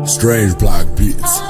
Strange Black Beats.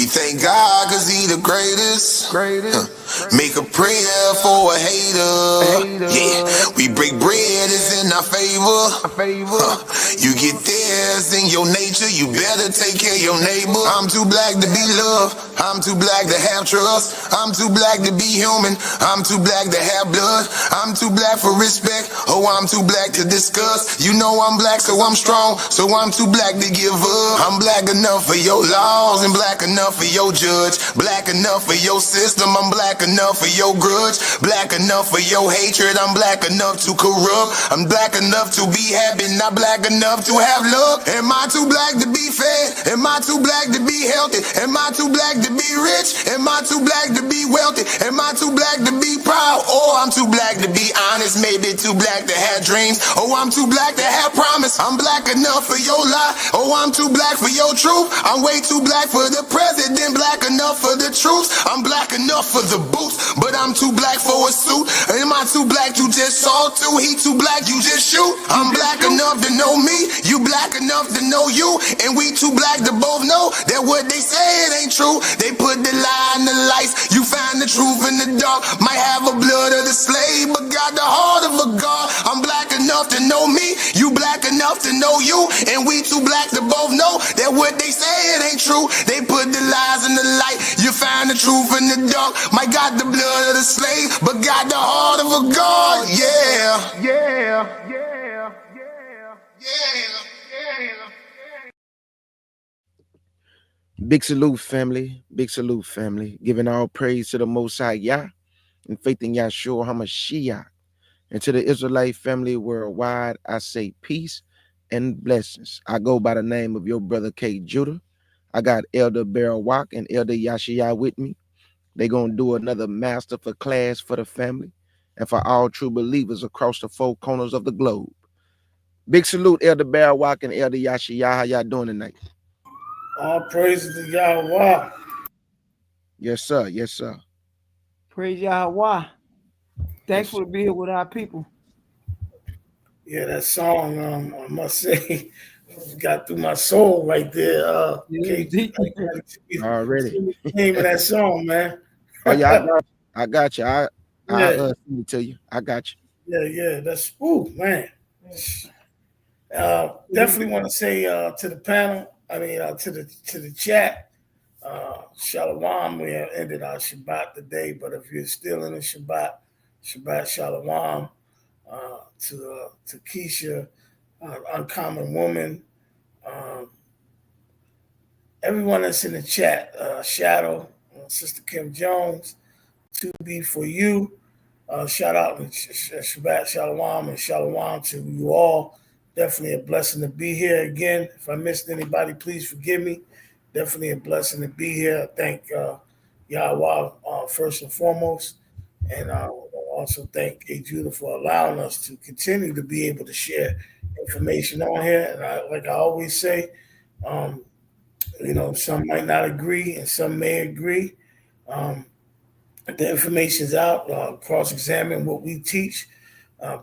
Thank God, cause he the greatest. Make a prayer for a hater. Yeah, we break bread, it's in our favor. You get theirs in your nature, you better take care of your neighbor. I'm too black to be loved, I'm too black to have trust. I'm too black to be human, I'm too black to have blood. I'm too black for respect, oh I'm too black to discuss. You know I'm black so I'm strong, so I'm too black to give up. I'm black enough for your laws and black enough for your judge. Black enough for your system, I'm black enough for your grudge. Black enough for your hatred, I'm black enough to corrupt. I'm black enough to be happy, not black enough to have love. Am I too black to be fed? Am I too black to be healthy? Am I too black to to be rich? Am I too black to be wealthy? Am I too black to be proud? Or I'm too black to be honest, maybe too black to have dreams. Oh, I'm too black to have promise. I'm black enough for your lie. Oh, I'm too black for your truth. I'm way too black for the president, black enough for the truth. I'm black enough for the boots, but I'm too black for a suit. Am I too black you just saw too? He too black you just shoot. I'm black enough to know me, you black enough to know you, and we too black to both know that what they say it ain't true. They put the lie in the lights, you find the truth in the dark. Might have a blood of the slave, but got the heart of a god. I'm black enough to know me, you black enough to know you, and we too black to both know that what they say it ain't true. They put the lies in the light, you find the truth in the dark. Might got the blood of the slave, but got the heart of a god. Yeah, yeah, yeah, yeah. Big salute, family. Big salute, family. Giving all praise to the Most High Yah and faith in Yahshua HaMashiach. And to the Israelite family worldwide, I say peace and blessings. I go by the name of your brother K. Judah. I got Elder Barawak and Elder Yashiyah with me. They're going to do another master for class for the family and for all true believers across the four corners of the globe. Big salute, Elder Barawak and Elder Yashiyah. How y'all doing tonight? All praises to Yahweh. Yes, sir. Yes, sir. Praise Yahweh. Thankful to be here with our people. Yeah, that song, I must say, got through my soul right there. Already. The name of that song, man. Oh, yeah, I got you. I'll send it to you. I got you. Yeah. That's, ooh, man. Definitely want to say to the panel, to the chat, Shalom. We have ended our Shabbat today, but if you're still in the Shabbat Shalom. To Keisha, Uncommon Woman, everyone that's in the chat, Shadow, Sister Kim Jones, to be for you. Shout out and Shabbat Shalom and Shalom to you all. Definitely a blessing to be here again. If I missed anybody, please forgive me. Definitely a blessing to be here. Thank Yahweh first and foremost. And I also thank A. Judah for allowing us to continue to be able to share information on here. And like I always say, some might not agree and some may agree. The information's out. Cross-examine what we teach.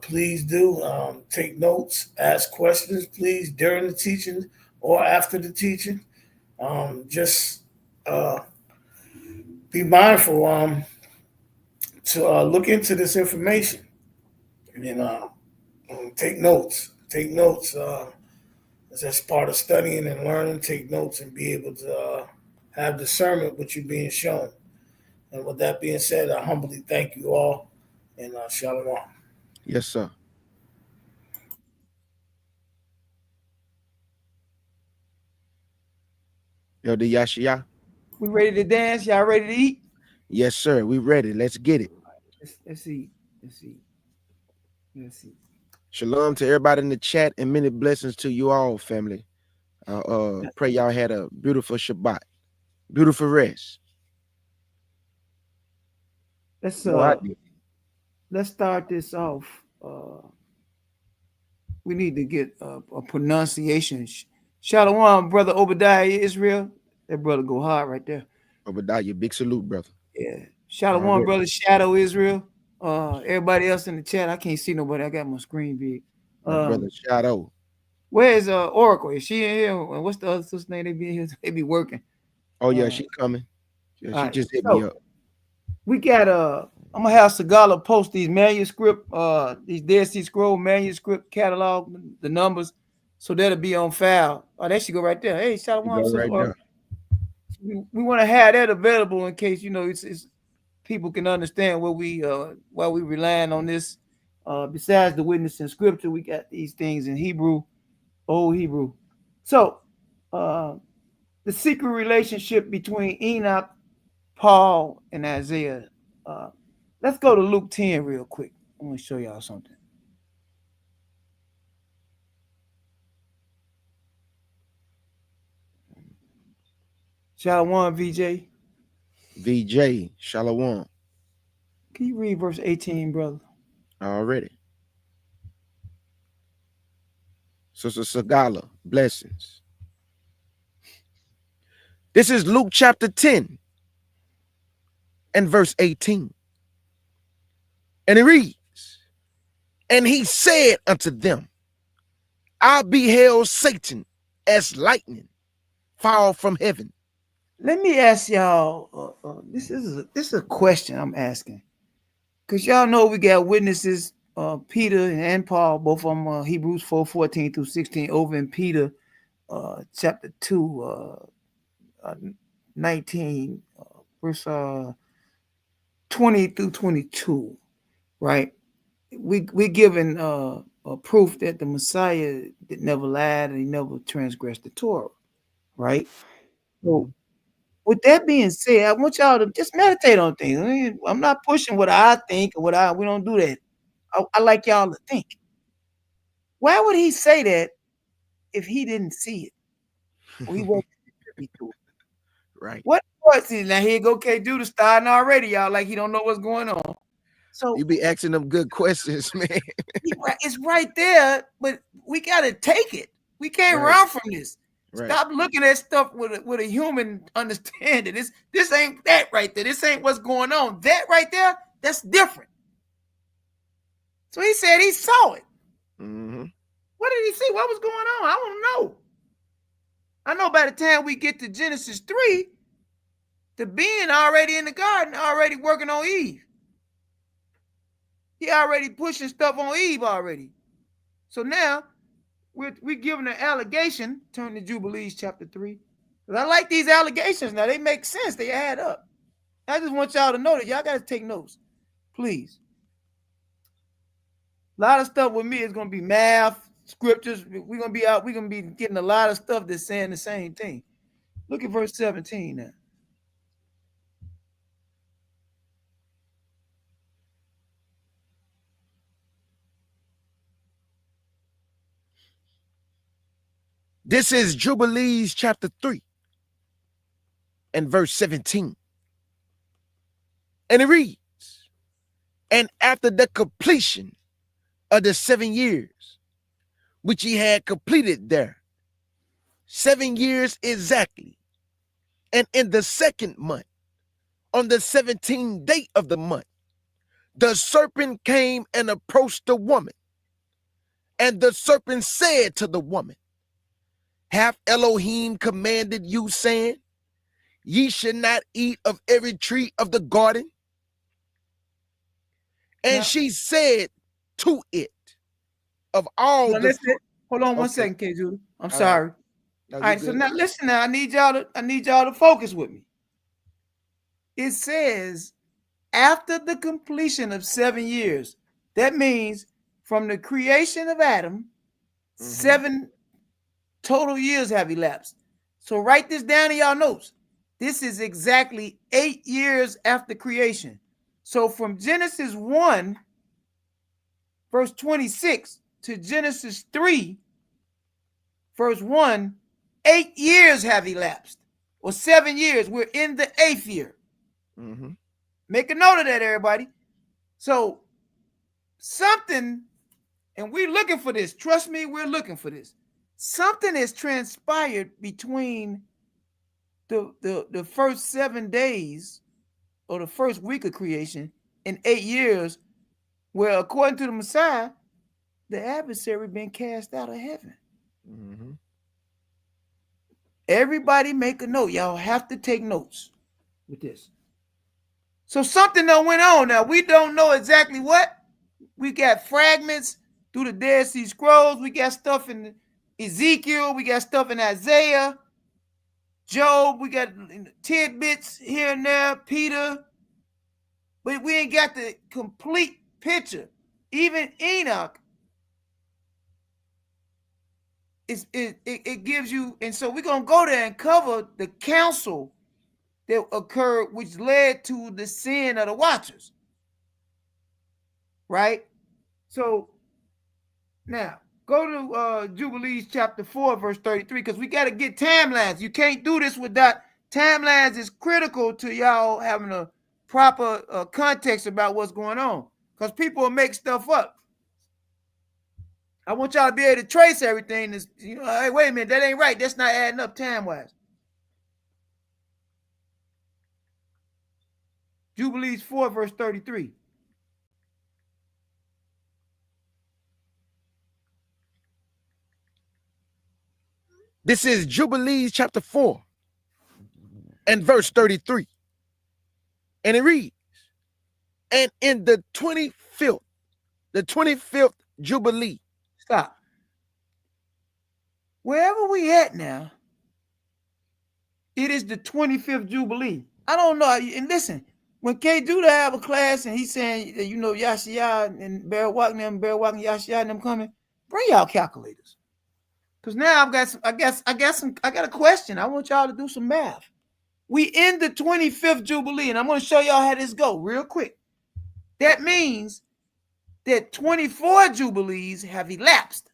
Please do take notes, ask questions, please, during the teaching or after the teaching. Just be mindful to look into this information. Take notes. Take notes. That's part of studying and learning. Take notes and be able to have discernment what you're being shown. And with that being said, I humbly thank you all, and shalom. Yes, sir. Elder Yashiyah. We ready to dance? Y'all ready to eat? Yes, sir. We ready. Let's get it. Let's eat. Shalom to everybody in the chat and many blessings to you all, family. Pray y'all had a beautiful Shabbat. Beautiful rest. Let's start this off. We need to get a pronunciation. Shalom, brother Obadiah Israel. That brother go hard right there. Obadiah, big salute, brother. Yeah. Shalom, brother Shadow Israel. Everybody else in the chat, I can't see nobody. I got my screen big. Brother Shadow. Where's Oracle? Is she in here? What's the other sister's name? They be here. They be working. Oh yeah, she coming. Yeah, she just hit me up. We got I'm gonna have Sagala post these manuscript, these Dead Sea Scroll manuscript catalog, the numbers, so that'll be on file. Oh, that should go right there. Hey, Shalom, right there. We want to have that available in case it's people can understand what we why we relying on this. Besides the witness in scripture, we got these things in Hebrew, Old Hebrew. So the secret relationship between Enoch, Paul, and Isaiah. Let's go to Luke 10 real quick. I want to show y'all something. Shalom, VJ. VJ, Shalom. Can you read verse 18, brother? Already. Sister Sagala, blessings. This is Luke chapter 10 and verse 18. And it reads, and he said unto them, I beheld Satan as lightning fall from heaven. Let me ask y'all, this is a question I'm asking. Because y'all know we got witnesses, Peter and Paul, both of them, Hebrews 4:14 through 16, over in Peter chapter 2, 19, verse 20 through 22, right? We're given a proof that the Messiah did never lied and he never transgressed the Torah, right? So with that being said, I want y'all to just meditate on things. I'm not pushing what I think or we don't do that. I like y'all to think. Why would he say that if he didn't see it or he wasn't privy to it? Right. What was it? Now here go K Judah starting already, y'all, like he don't know what's going on. So You be asking them good questions, man. it's right there, but we gotta take it. We can't Right. run from this. Right. Stop looking at stuff with a human understanding. This ain't that right there. This ain't what's going on. That right there, that's different. So he said he saw it. Mm-hmm. What did he see? What was going on? I don't know. I know by the time we get to Genesis 3, the being already in the garden, already working on Eve. He already pushing stuff on Eve already. So now we're given an allegation. Turn to Jubilees chapter 3. I like these allegations now. They make sense. They add up. I just want y'all to know that y'all got to take notes. Please. A lot of stuff with me is going to be math, scriptures. We're going to be getting a lot of stuff that's saying the same thing. Look at verse 17 now. This is Jubilees chapter 3 and verse 17. And it reads, and after the completion of the 7 years, which he had completed there, 7 years exactly, and in the 2nd month, on the 17th day of the month, the serpent came and approached the woman. And the serpent said to the woman, hath Elohim commanded you, saying, ye should not eat of every tree of the garden? And Now, she said to it, of all the fruit. Hold on one Okay. second, K. Judah. I'm All sorry. right. No, All you right, so good. now listen. Now I need y'all to focus with me. It says after the completion of 7 years. That means from the creation of Adam, 7 total years have elapsed. So write this down in y'all notes. This is exactly 8 years after creation. So from Genesis 1, verse 26 to Genesis 3, verse 1, 8 years have elapsed. Or 7 years. We're in the 8th year. Mm-hmm. Make a note of that, everybody. So something, and we're looking for this. Trust me, we're looking for this. Something has transpired between the first 7 days or the first week of creation in 8 years, where according to the Messiah, the adversary been cast out of heaven. Mm-hmm. Everybody make a note. Y'all have to take notes with this. So something that went on. Now, we don't know exactly what. We got fragments through the Dead Sea Scrolls. We got stuff in Ezekiel. We got stuff in Isaiah, Job. We got tidbits here and there, Peter. But we ain't got the complete picture. Even Enoch, it gives you, and so we're going to go there and cover the council that occurred, which led to the sin of the watchers. Right? So now go to Jubilees chapter 4, verse 33, because we got to get timelines. You can't do this without timelines is critical to y'all having a proper context about what's going on, because people will make stuff up. I want y'all to be able to trace everything. This, hey, wait a minute, that ain't right. That's not adding up time-wise. Jubilees 4, verse 33. This is Jubilees chapter 4 and verse 33. And it reads, and in the 25th Jubilee. Stop. Wherever we at now, it is the 25th Jubilee. I don't know. And listen, when K. Judah have a class and he's saying, Yashia and Beryl Walk and Yashia and them coming, bring y'all calculators. Because now I got a question. I want y'all to do some math. We in the 25th Jubilee, and I'm going to show y'all how this go real quick. That means that 24 Jubilees have elapsed.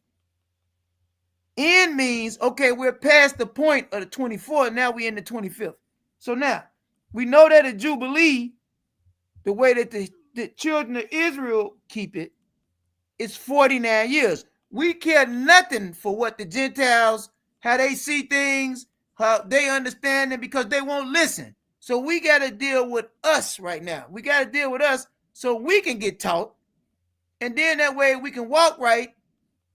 N means, okay, we're past the point of the 24, now we're in the 25th. So now, we know that a Jubilee, the way that the children of Israel keep it, is 49 years. We care nothing for what the Gentiles, how they see things, how they understand it, because they won't listen. So we got to deal with us right now. We got to deal with us so we can get taught. And then that way we can walk right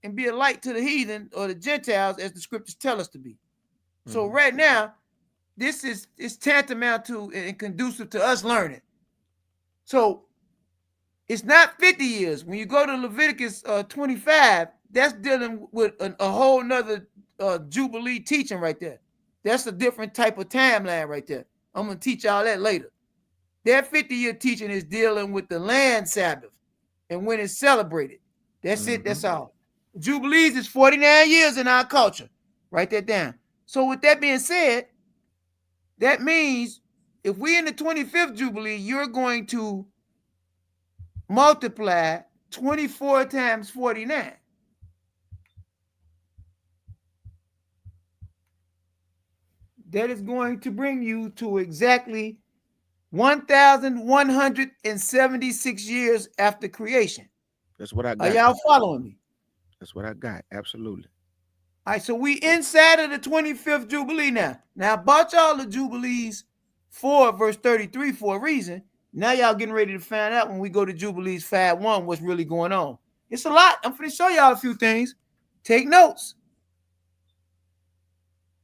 and be a light to the heathen or the Gentiles as the scriptures tell us to be. Mm-hmm. So right now, this is tantamount to and conducive to us learning. So it's not 50 years. When you go to Leviticus 25, that's dealing with a whole nother Jubilee teaching right there. That's a different type of timeline right there. I'm going to teach y'all that later. That 50-year teaching is dealing with the land Sabbath and when it's celebrated. That's it. That's all. Jubilees is 49 years in our culture. Write that down. So with that being said, that means if we're in the 25th Jubilee, you're going to multiply 24 times 49. That is going to bring you to exactly 1,176 years after creation. That's what I got. Are y'all following me? That's what I got. Absolutely. All right, so we inside of the 25th Jubilee now. Now, I bought y'all the Jubilees 4, verse 33 for a reason. Now y'all getting ready to find out when we go to Jubilees 5:1 what's really going on. It's a lot. I'm going to show y'all a few things. Take notes.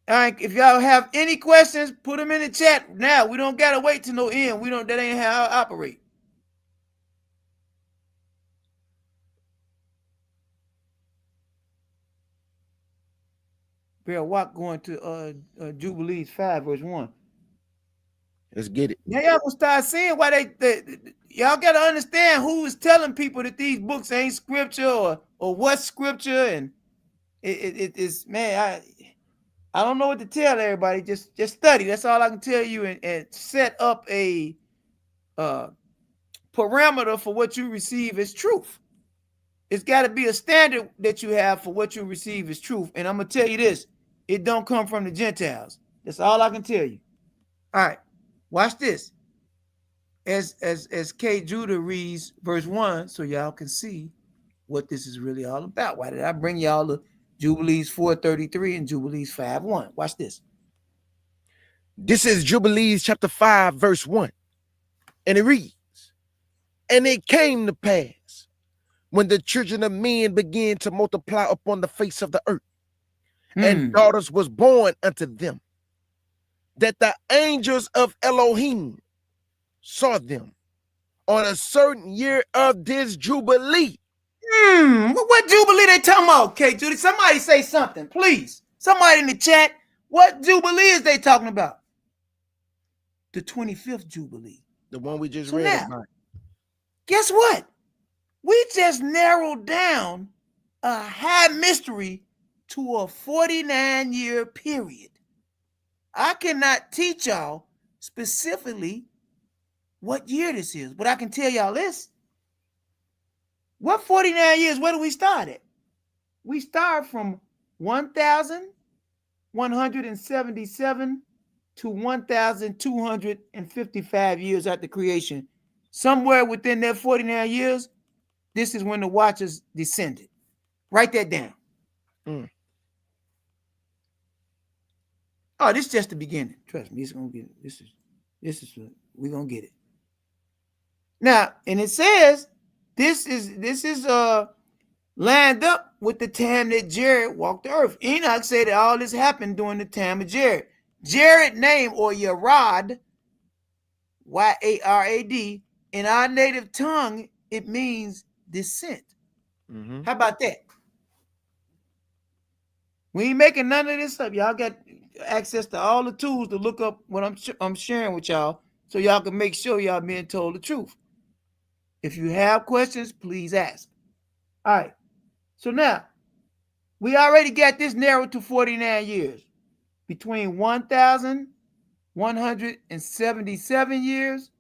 All right, if y'all have any questions, put them in the chat now. We don't got to wait till no end. That ain't how I operate. Bear Walk going to Jubilees 5, verse 1. Let's get it. Now y'all gonna start seeing why y'all gotta understand who is telling people that these books ain't scripture or what's scripture, and it is, man, I don't know what to tell everybody. Just study. That's all I can tell you, and set up a parameter for what you receive as truth. It's got to be a standard that you have for what you receive as truth. And I'm gonna tell you this: it don't come from the Gentiles. That's all I can tell you. All right, watch this. As K. Judah reads verse 1, so y'all can see what this is really all about. Why did I bring y'all the Jubilees 4:33 and Jubilees 5:1? Watch this. This is Jubilees chapter 5, verse 1. And it reads, and it came to pass when the children of men began to multiply upon the face of the earth, and daughters was born unto them, that the angels of Elohim saw them on a certain year of this Jubilee. What Jubilee they talking about? Okay, Judy, somebody say something, please. Somebody in the chat, what Jubilee is they talking about? The 25th Jubilee. The one we just read about. Guess what? We just narrowed down a high mystery to a 49-year period. I cannot teach y'all specifically what year this is, but I can tell y'all this. What 49 years, where do we start at? We start from 1,177 to 1,255 years after creation. Somewhere within that 49 years, this is when the watchers descended. Write that down. Oh, this is just the beginning. Trust me, it's gonna get it. This is we're gonna get it. Now, and it says this is lined up with the time that Jared walked the earth. Enoch said that all this happened during the time of Jared. Jared name, or Yarad, Y-A-R-A-D, in our native tongue, it means descent. How about that? We ain't making none of this up. Y'all got access to all the tools to look up what I'm sharing with y'all, so y'all can make sure y'all being told the truth. If you have questions, please ask. All right. So now, we already got this narrowed to 49 years. Between 1,177 years,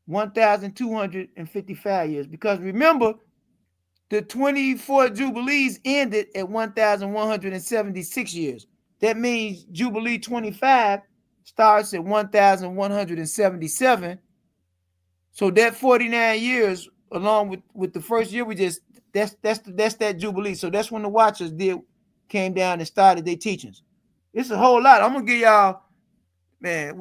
1,255 years. Because remember, the 24 Jubilees ended at 1,176 years. That means Jubilee 25 starts at 1,177. So that 49 years, along with the first year, that's that Jubilee. So that's when the watchers came down and started their teachings. It's a whole lot. I'm gonna give y'all, man.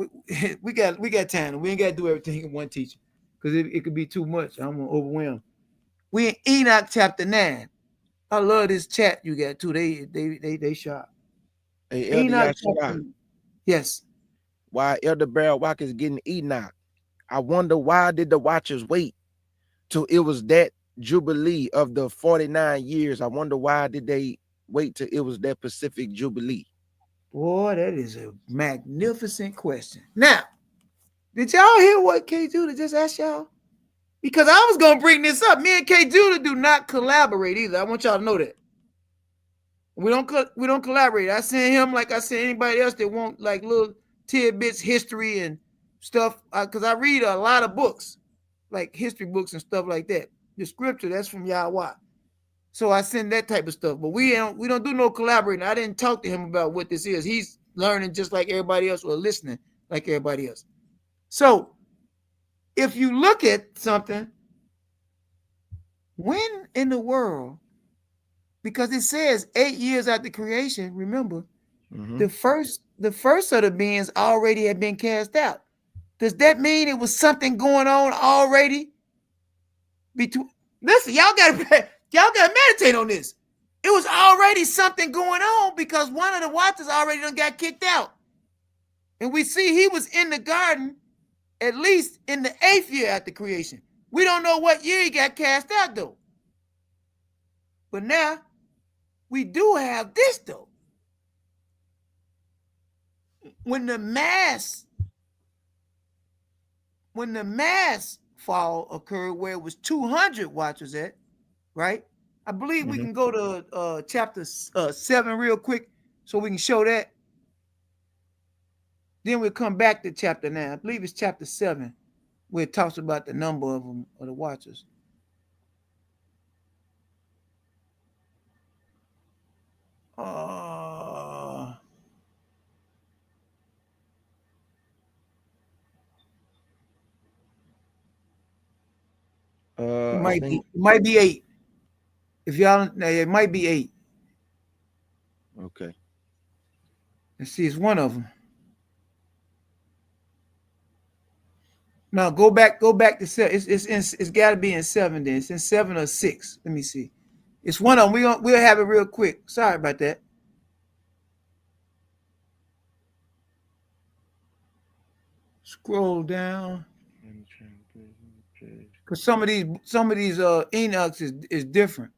We got time. We ain't got to do everything in one teaching because it could be too much. I'm gonna overwhelm. We in Enoch chapter 9. I love this chat you got too. They sharp. Hey, Elder Enoch Yashua, yes. why Elder Barrel Walk is getting Enoch? I wonder why did the watchers wait till it was that Jubilee of the 49 years? I wonder why did they wait till it was that Pacific Jubilee? Boy, that is a magnificent question. Now, did y'all hear what K. Judah just asked y'all? Because I was gonna bring this up. Me and K. Judah do not collaborate either. I want y'all to know that. We don't collaborate. I send him like I send anybody else that want like little tidbits, history and stuff. Because I read a lot of books, like history books and stuff like that. The scripture, that's from Yahweh. So I send that type of stuff. But we don't do no collaborating. I didn't talk to him about what this is. He's learning just like everybody else, or listening like everybody else. So if you look at something, when in the world, because it says 8 years after creation, remember, the first of the beings already had been cast out. Does that mean it was something going on already? Listen, y'all gotta meditate on this. It was already something going on because one of the watchers already done got kicked out. And we see he was in the garden at least in the 8th year after creation. We don't know what year he got cast out though. But now we do have this though. When the mass fall occurred where it was 200 watchers at, right? I believe we can go to chapter 7 real quick so we can show that. Then we'll come back to chapter 9. I believe it's chapter 7 where it talks about the number of them, of the watchers. It might be 8. If y'all, it might be 8. Okay. Let's see, it's one of them. Now go back to 7. It's got to be in 7. Then it's in 7 or 6. Let me see. It's one of them. We'll have it real quick. Sorry about that. Scroll down. Because some of these Enochs is different.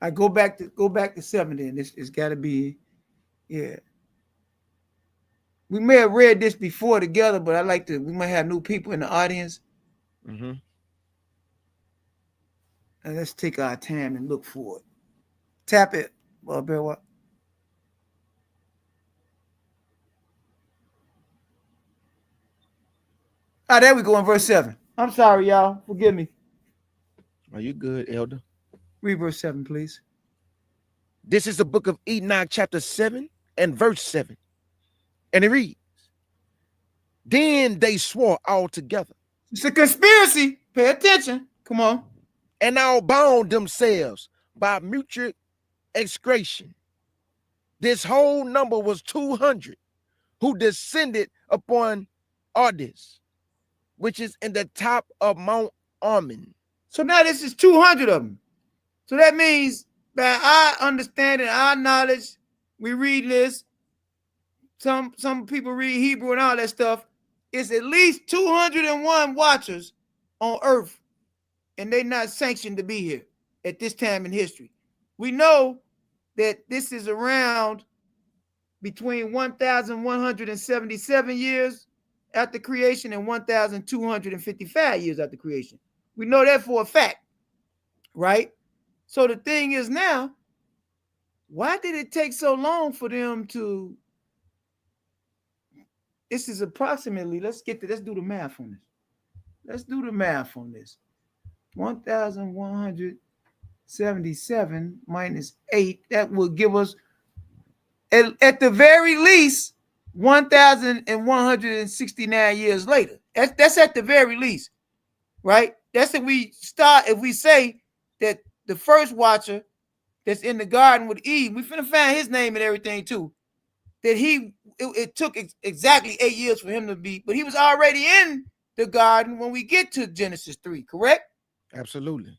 I go back to 7 then. It's got to be, yeah. We may have read this before together, but we might have new people in the audience. And let's take our time and look for it. Tap it, Bear what? There we go in verse 7. I'm sorry, y'all. Forgive me. Are you good, Elder? Read verse 7, please. This is the book of Enoch, chapter 7 and verse 7. And it reads, then they swore all together. It's a conspiracy. Pay attention. Come on. And all bound themselves by mutual excretion. This whole number was 200 who descended upon Ardis, which is in the top of Mount Armin. So now this is 200 of them. So that means, by our understanding, our knowledge, we read this. Some people read Hebrew and all that stuff. It's at least 201 watchers on earth, and they're not sanctioned to be here at this time in history. We know that this is around between 1,177 years after creation and 1,255 years after creation. We know that for a fact, right? So the thing is now, why did it take so long for them to? This is approximately, let's do the math on this. Let's do the math on this. 1,177 minus 8, that will give us, at the very least, 1,169 years later. That's at the very least, right? That's if we say that the first watcher that's in the garden with Eve, we finna find his name and everything too, that it took exactly 8 years for him to be, but he was already in the garden when we get to Genesis 3, correct? Absolutely.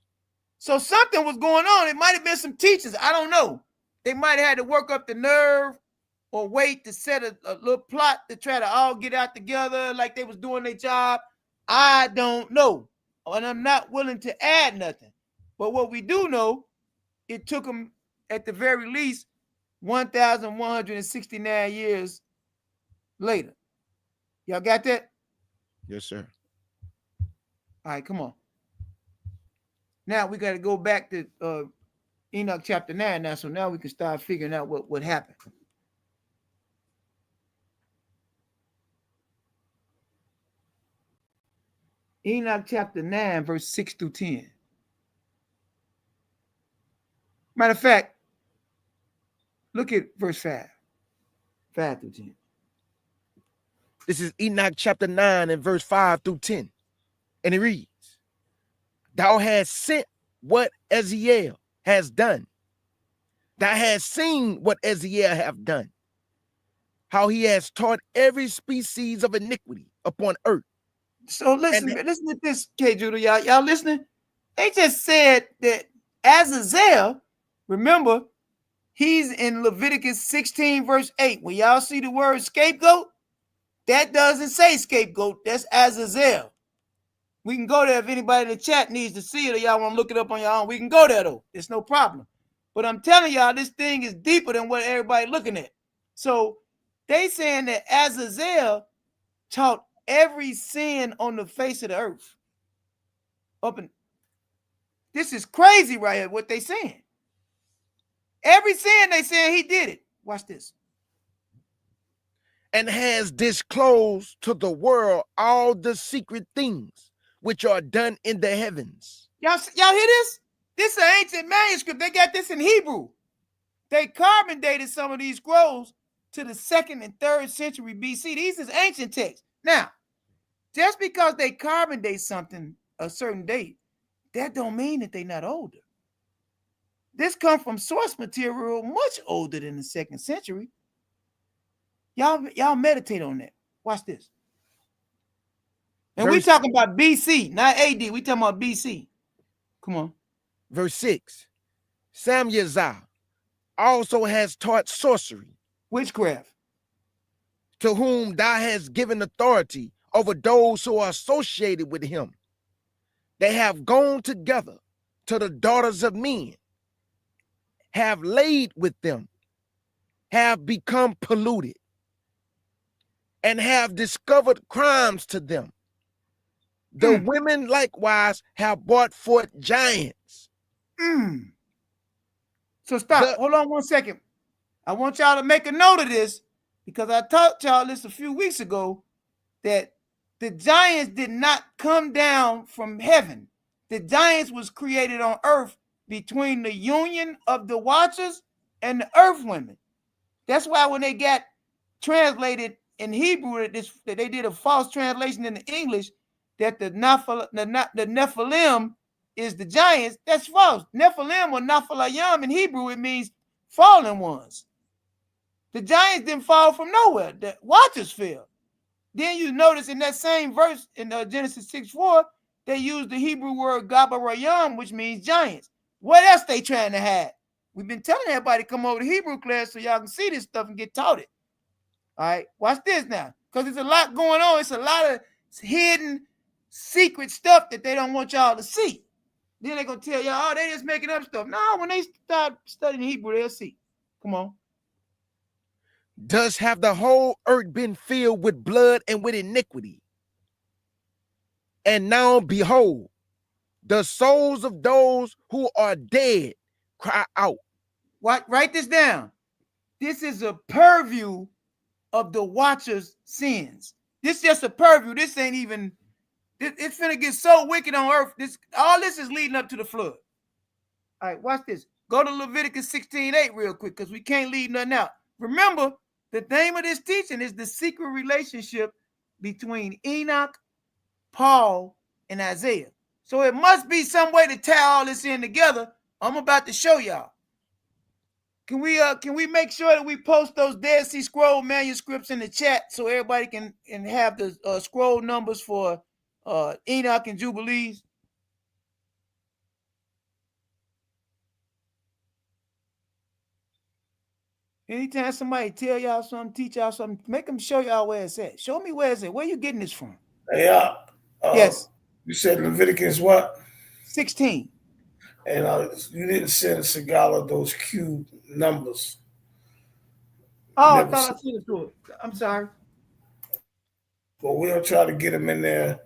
So something was going on. It might have been some teachers. I don't know. They might have had to work up the nerve or wait to set a little plot to try to all get out together like they was doing their job. I don't know. And I'm not willing to add nothing. But what we do know, it took them at the very least 1,169 years later. Y'all got that? Yes, sir. All right, come on. Now we got to go back to Enoch chapter 9 now, so now we can start figuring out what happened. Enoch chapter 9, verse 6 through 10. Matter of fact, look at verse 5. 5 through 10. This is Enoch chapter 9 and verse 5 through 10. And it reads, thou hast sent what Azazel has done. Thou hast seen what Azazel have done. How he has taught every species of iniquity upon earth. So listen to this, K. Judah. Y'all listening? They just said that Azazel, remember, he's in Leviticus 16, verse 8. When y'all see the word scapegoat, that doesn't say scapegoat. That's Azazel. We can go there if anybody in the chat needs to see it or y'all want to look it up on your own. We can go there, though. It's no problem. But I'm telling y'all, this thing is deeper than what everybody looking at. So they saying that Azazel taught every sin on the face of the earth. This is crazy right here, what they saying. Every sin they saying he did it. Watch this. And has disclosed to the world all the secret things which are done in the heavens. Y'all hear this? This is an ancient manuscript. They got this in Hebrew. They carbon dated some of these scrolls to the 2nd and 3rd century BC. These is ancient texts. Now, just because they carbon date something a certain date, that don't mean that they're not older. This comes from source material much older than the 2nd century. Y'all meditate on that. Watch this. And we talking about BC, not AD. We talking about BC. Come on. Verse 6. Samuel also has taught sorcery. Witchcraft. To whom thou hast given authority over those who are associated with him. They have gone together to the daughters of men, have laid with them, have become polluted, and have discovered crimes to them. The women likewise have brought forth giants. So stop. Hold on 1 second. I want y'all to make a note of this because I taught y'all this a few weeks ago that the giants did not come down from heaven. The giants was created on earth between the union of the watchers and the earth women. That's why when they got translated in Hebrew, that they did a false translation in the English, that the Nephilim is the giants. That's false. Nephilim or Nephilim in Hebrew, it means fallen ones. The giants didn't fall from nowhere. The watchers fell. Then you notice in that same verse in Genesis 6:4, they use the Hebrew word Gabarayam, which means giants. What else they trying to hide? We've been telling everybody to come over to Hebrew class so y'all can see this stuff and get taught it. All right, watch this now, because there's a lot going on. It's a lot of hidden, secret stuff that they don't want y'all to see. Then they're going to tell y'all, oh, they just making up stuff. No, when they start studying Hebrew, they'll see. Come on. Thus have the whole earth been filled with blood and with iniquity. And now, behold, the souls of those who are dead cry out. What? Write this down. This is a purview of the watcher's sins. This is just a purview. This ain't even, it's finna get so wicked on earth. All this is leading up to the flood. All right, watch this. Go to Leviticus 16:8 real quick, because we can't leave nothing out. Remember, the name of this teaching is the secret relationship between Enoch, Paul, and Isaiah. So it must be some way to tie all this in together. I'm about to show y'all. Can we make sure that we post those Dead Sea Scroll manuscripts in the chat so everybody can have the scroll numbers for Enoch and Jubilees? Anytime somebody tell y'all something, teach y'all something, make them show y'all where it's at. Show me where it's at. Where you getting this from? Yeah. Yes. You said Leviticus what? 16. And you didn't send Segala those cube numbers. Oh, I thought I sent it to it. I'm sorry. But we'll try to get them in there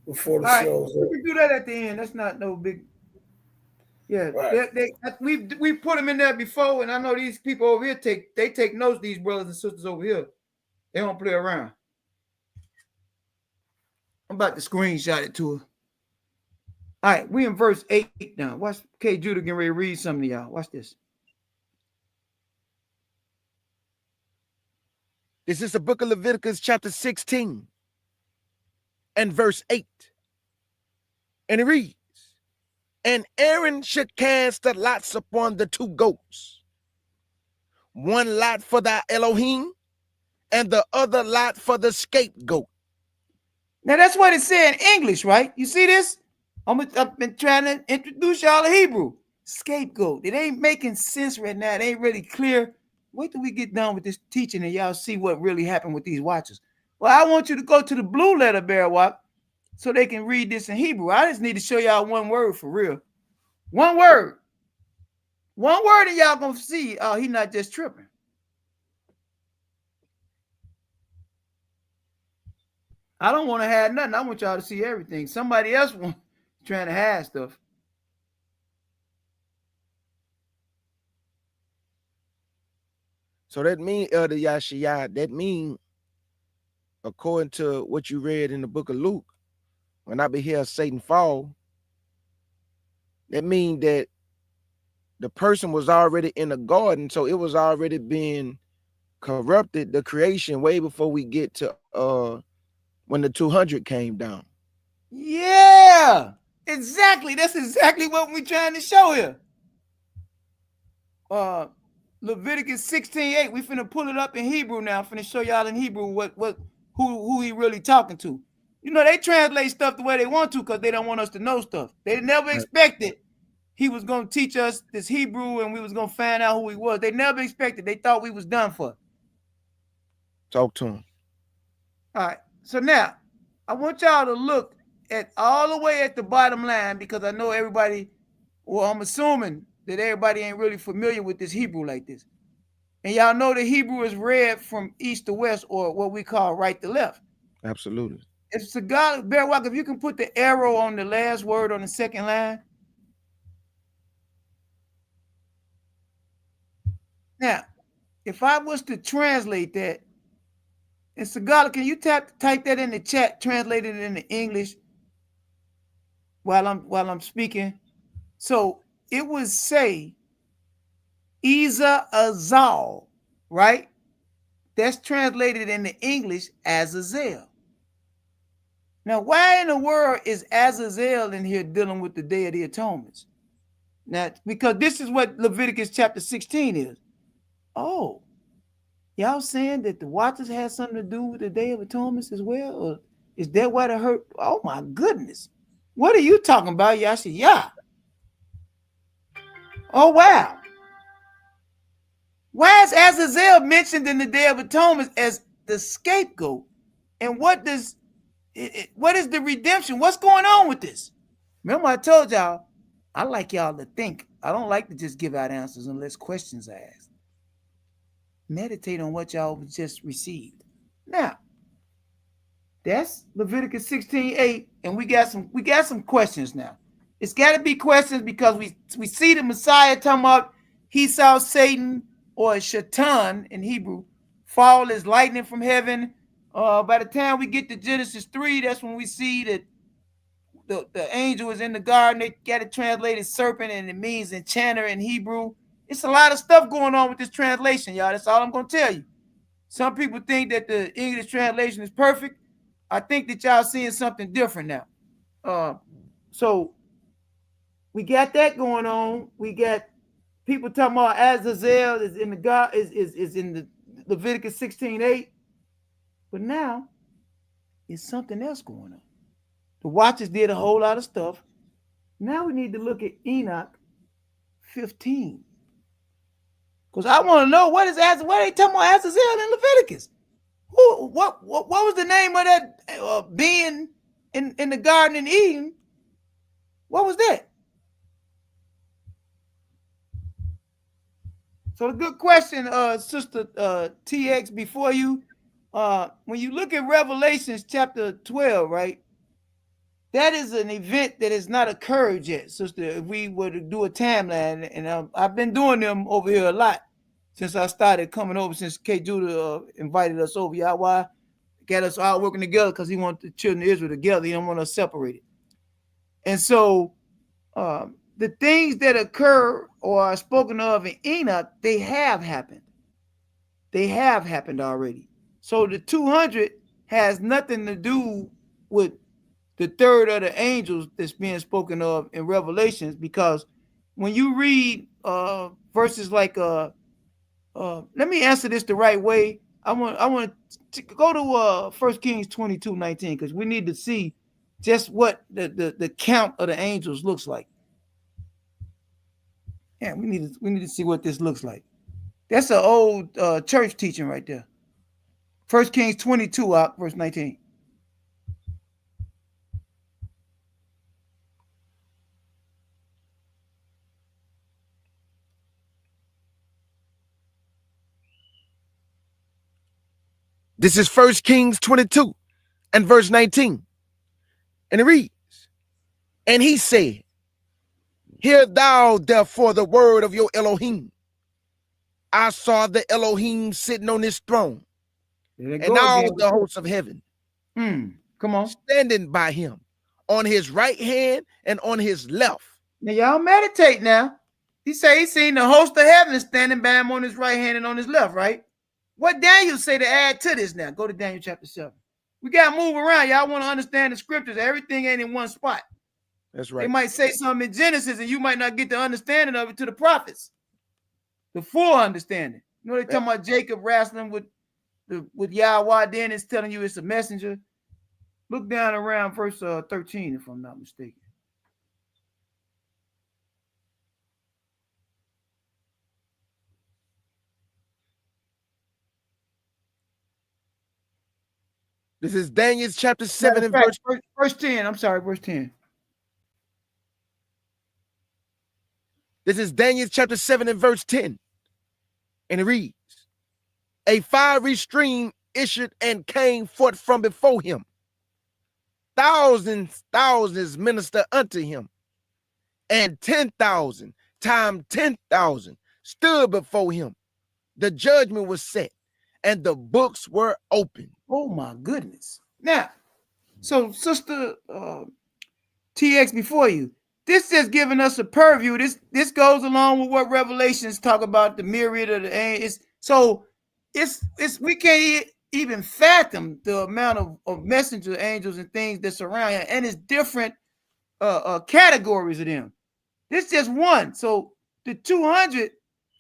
before the show. We can do that at the end. That's not no big. Yeah, right. We put them in there before, and I know these people over here take notes. These brothers and sisters over here, they don't play around. I'm about to screenshot it to her. All right, we in verse 8 now. Watch K. Judah getting ready to read something to y'all. Watch this. This is the book of Leviticus, chapter 16, and verse 8. And it reads, and Aaron should cast the lots upon the two goats, one lot for the Elohim, and the other lot for the scapegoat. Now that's what it said in English, right? You see this? I've been trying to introduce y'all to Hebrew. Scapegoat. It ain't making sense right now. It ain't really clear. Wait till we get done with this teaching and y'all see what really happened with these watchers. Well, I want you to go to the blue letter, Bear Walk, so they can read this in Hebrew. I just need to show y'all one word for real. One word. One word and y'all gonna see, oh, he not just tripping. I don't want to hide nothing. I want y'all to see everything. Somebody else trying to hide stuff. So that mean, Elder Yashiyah, that mean, according to what you read in the book of Luke, when I beheld Satan fall, that mean that the person was already in the garden, so it was already being corrupted, the creation, way before we get to when the 200 came down. Yeah, exactly. That's exactly what we're trying to show here. Leviticus 16:8. We finna pull it up in Hebrew now. Finna show y'all in Hebrew who he really talking to. You know, they translate stuff the way they want to because they don't want us to know stuff. They never expected he was gonna teach us this Hebrew and we was gonna find out who he was. They never expected. They thought we was done for. Talk to him. All right. So now I want y'all to look at all the way at the bottom line, because I know everybody, well, I'm assuming that everybody ain't really familiar with this Hebrew like this. And y'all know the Hebrew is read from east to west, or what we call right to left. Absolutely. If Segala, Bear Walk, if you can put the arrow on the last word on the second line. Now, if I was to translate that, and Segala, can you type that in the chat, translate it into English while I'm speaking? So it would say Azazel, right? That's translated into English as Azazel. Now, why in the world is Azazel in here dealing with the Day of the Atonements? Now, because this is what Leviticus chapter 16 is. Oh, y'all saying that the watchers had something to do with the Day of Atonements as well? Or is that why they hurt? Oh my goodness. What are you talking about? Y'all say, yeah. Oh, wow. Why is Azazel mentioned in the Day of Atonement as the scapegoat? And what is the redemption? What's going on with this? Remember, I told y'all, I like y'all to think. I don't like to just give out answers unless questions are asked. Meditate on what y'all just received. Now, that's Leviticus 16:8, and we got some questions now. It's got to be questions because we see the Messiah talking about he saw Satan, or Shaitan in Hebrew, fall as lightning from heaven. By the time we get to Genesis 3, that's when we see that the angel is in the garden. They got it translated serpent, and it means enchanter in Hebrew. It's a lot of stuff going on with this translation, y'all. That's all I'm going to tell you. Some people think that the English translation is perfect. I think that y'all seeing something different now. So we got that going on. We got people talking about Azazel is in the God is in the Leviticus 16:8. But now it's something else going on. The watchers did a whole lot of stuff. Now we need to look at Enoch 15. Because I want to know what are they talking about Azazel in Leviticus? What was the name of that being in the Garden in Eden? What was that? So the good question, Sister TX, before you, when you look at Revelations chapter 12, right? That is an event that has not occurred yet, Sister. If we were to do a timeline, and I've been doing them over here a lot since I started coming over, since K. Judah invited us over. Y'all, why? Got us all working together because he wanted the children of Israel together. He don't want us separated. And so the things that occur or are spoken of in Enoch, they have happened. They have happened already. So the 200 has nothing to do with the third of the angels that's being spoken of in Revelations, because when you read verses like let me answer this the right way. I want to go to 1 Kings 22:19, because we need to see just what the count of the angels looks like. Yeah, we need to see what this looks like. That's an old church teaching right there. 1 Kings 22, verse 19. This is 1 Kings 22 and verse 19. And it reads, and he said, hear thou therefore the word of your Elohim. I saw the Elohim sitting on his throne, and all the hosts of heaven Come on, standing by him on his right hand and on his left. Now y'all meditate now. He say he seen the host of heaven standing by him on his right hand and on his left, right? What Daniel say to add to this now? Go to Daniel chapter 7. We got to move around. Y'all want to understand the scriptures. Everything ain't in one spot. That's right. They might say something in Genesis and you might not get the understanding of it to the prophets. The full understanding. You know, they talking about Jacob wrestling with Yahweh, then it's telling you it's a messenger. Look down around verse 13, if I'm not mistaken. This is Daniel chapter 7 and verse 10. I'm sorry, verse 10. This is Daniel chapter 7 and verse 10. And it reads, a fiery stream issued and came forth from before him. Thousands minister unto him, and 10,000 times 10,000 stood before him. The judgment was set, and the books were opened. Oh my goodness. Now, so Sister TX, before you, this just giving us a purview. This goes along with what Revelations talk about, the myriad of the angels. So it's we can't even fathom the amount of messenger angels and things that surround him, and it's different categories of them. This just one. So the 200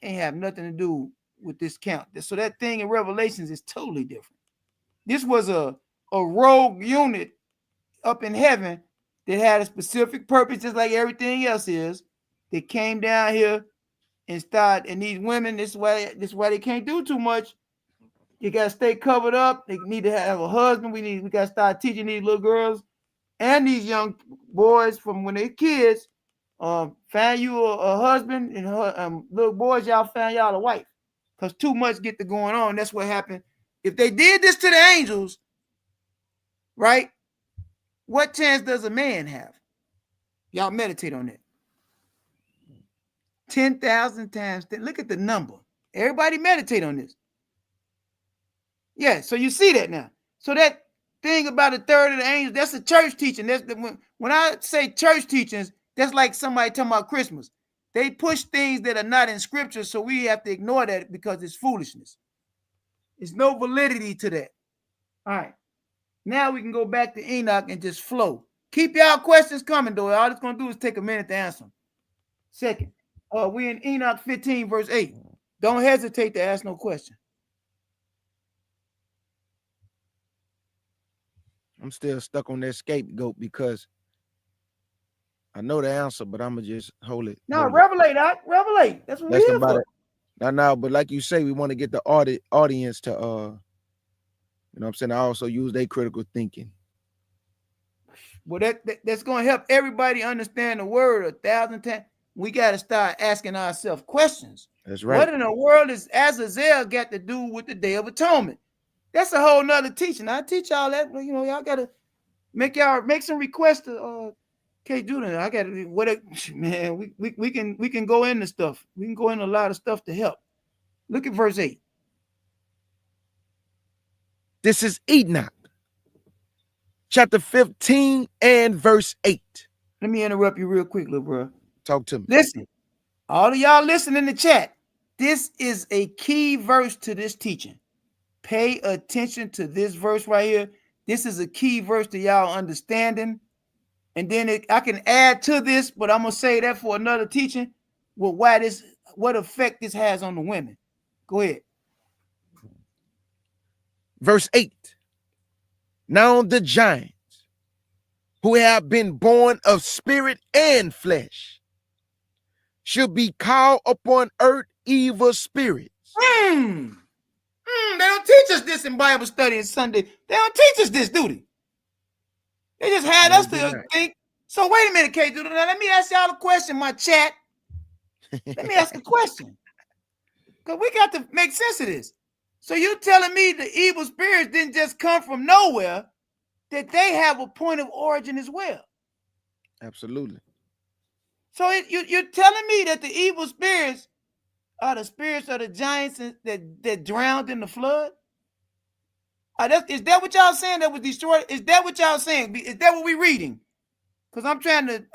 ain't have nothing to do with this count. So that thing in Revelations is totally different. This was a rogue unit up in heaven that had a specific purpose, just like everything else is. They came down here and started, and these women, this is why they can't do too much. You gotta stay covered up. They need to have a husband. We gotta start teaching these little girls and these young boys from when they're kids. Find you a husband, and little boys, y'all find y'all a wife, because too much get to going on. That's what happened. If they did this to the angels, right? What chance does a man have? Y'all meditate on that. 10,000 times 10. Look at the number. Everybody meditate on this. Yeah, so you see that now. So that thing about a third of the angels, that's a church teaching. That's when I say church teachings, that's like somebody talking about Christmas. They push things that are not in scripture, so we have to ignore that because it's foolishness. There's no validity to that. All right. Now we can go back to Enoch and just flow. Keep y'all questions coming, though. All it's going to do is take a minute to answer them. Second, we in Enoch 15, verse 8. Don't hesitate to ask no question. I'm still stuck on that scapegoat because I know the answer, but I'm going to just hold it. No, revelate, Doc. Revelate. That's what we're here for. Now, but like you say, we want to get the audience to, you know what I'm saying, I also use their critical thinking. Well, that's going to help everybody understand the word 1,000 times. We got to start asking ourselves questions. That's right. What in the world is Azazel got to do with the Day of Atonement? That's a whole nother teaching. I teach y'all that. You know, y'all got to make some requests to K. Judah. I got to man. We can go into stuff. We can go into a lot of stuff to help. Look at verse 8. This is Enoch, chapter 15 and verse 8. Let me interrupt you real quick, little bro. Talk to me. Listen, all of y'all listen in the chat. This is a key verse to this teaching. Pay attention to this verse right here. This is a key verse to y'all understanding. And then I can add to this, but I'm going to say that for another teaching. Well, what effect this has on the women. Go ahead. Verse 8. Now the giants who have been born of spirit and flesh shall be called upon earth evil spirits. They don't teach us this in Bible study and Sunday. They don't teach us this, do they? They just had us to think. So wait a minute, K. Now let me ask y'all a question, my chat. Let me ask a question. Because we got to make sense of this. So you're telling me the evil spirits didn't just come from nowhere, that they have a point of origin as well? Absolutely. So you're telling me that the evil spirits are the spirits of the giants that drowned in the flood? Is that what y'all saying that was destroyed? Is that what y'all saying? Is that what we're reading? Because I'm trying to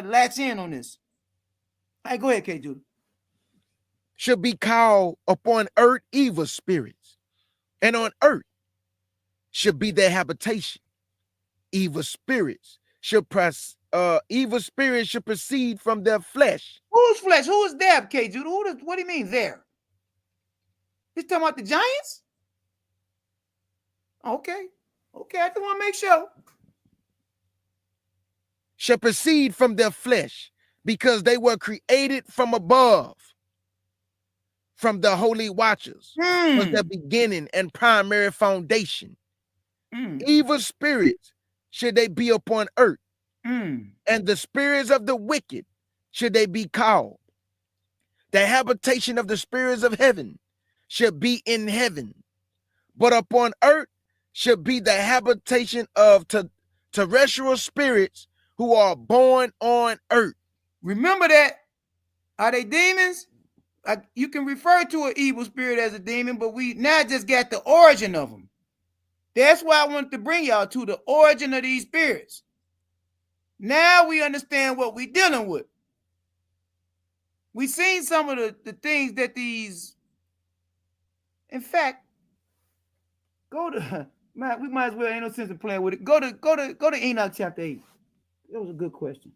latch in on this. All right, go ahead, K. Judah. Should be called upon earth evil spirits, and on earth should be their habitation. Evil spirits should proceed from their flesh. Whose flesh? Who is there, K. Judah? What do you mean there? He's talking about the giants? Okay, I just want to make sure. Shall proceed from their flesh, because they were created from above, from the holy watchers, was the beginning and primary foundation. Evil spirits should they be upon earth, and the spirits of the wicked should they be called. The habitation of the spirits of heaven should be in heaven, but upon earth should be the habitation of terrestrial spirits who are born on earth. Remember that. Are they demons? You can refer to an evil spirit as a demon, but we now just got the origin of them. That's why I wanted to bring y'all to the origin of these spirits. Now we understand what we're dealing with. We've seen some of the things that these, in fact, go to, man, we might as well, ain't no sense in playing with it. Go to Enoch chapter 8. That was a good question.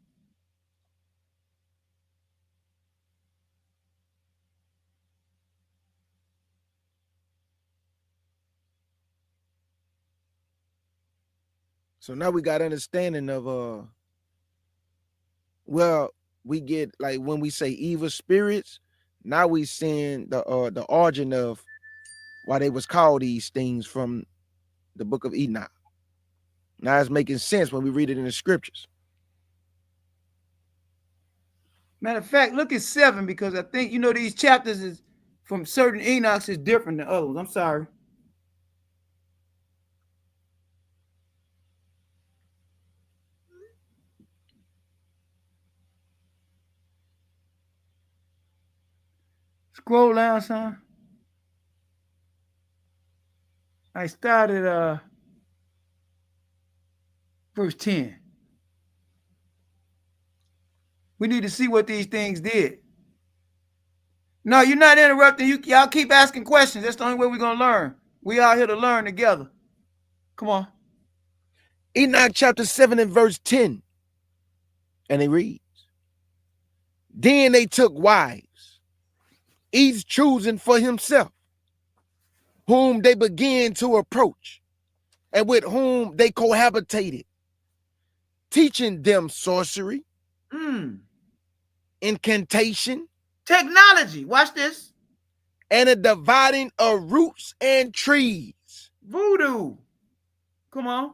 So now we got understanding of well, we get like when we say evil spirits, now we seeing the origin of why they was called these things from the book of Enoch. Now it's making sense when we read it in the scriptures. Matter of fact, look at 7, because I think, you know, these chapters is from certain Enochs is different than others. I'm sorry. Scroll down, son. I started verse 10. We need to see what these things did. No, you're not interrupting. Y'all keep asking questions. That's the only way we're going to learn. We out here to learn together. Come on. Enoch chapter 7 and verse 10. And it reads, then they took wives, each choosing for himself, whom they began to approach, and with whom they cohabitated, teaching them sorcery, incantation, technology. Watch this. and a dividing of roots and trees. Voodoo. Come on.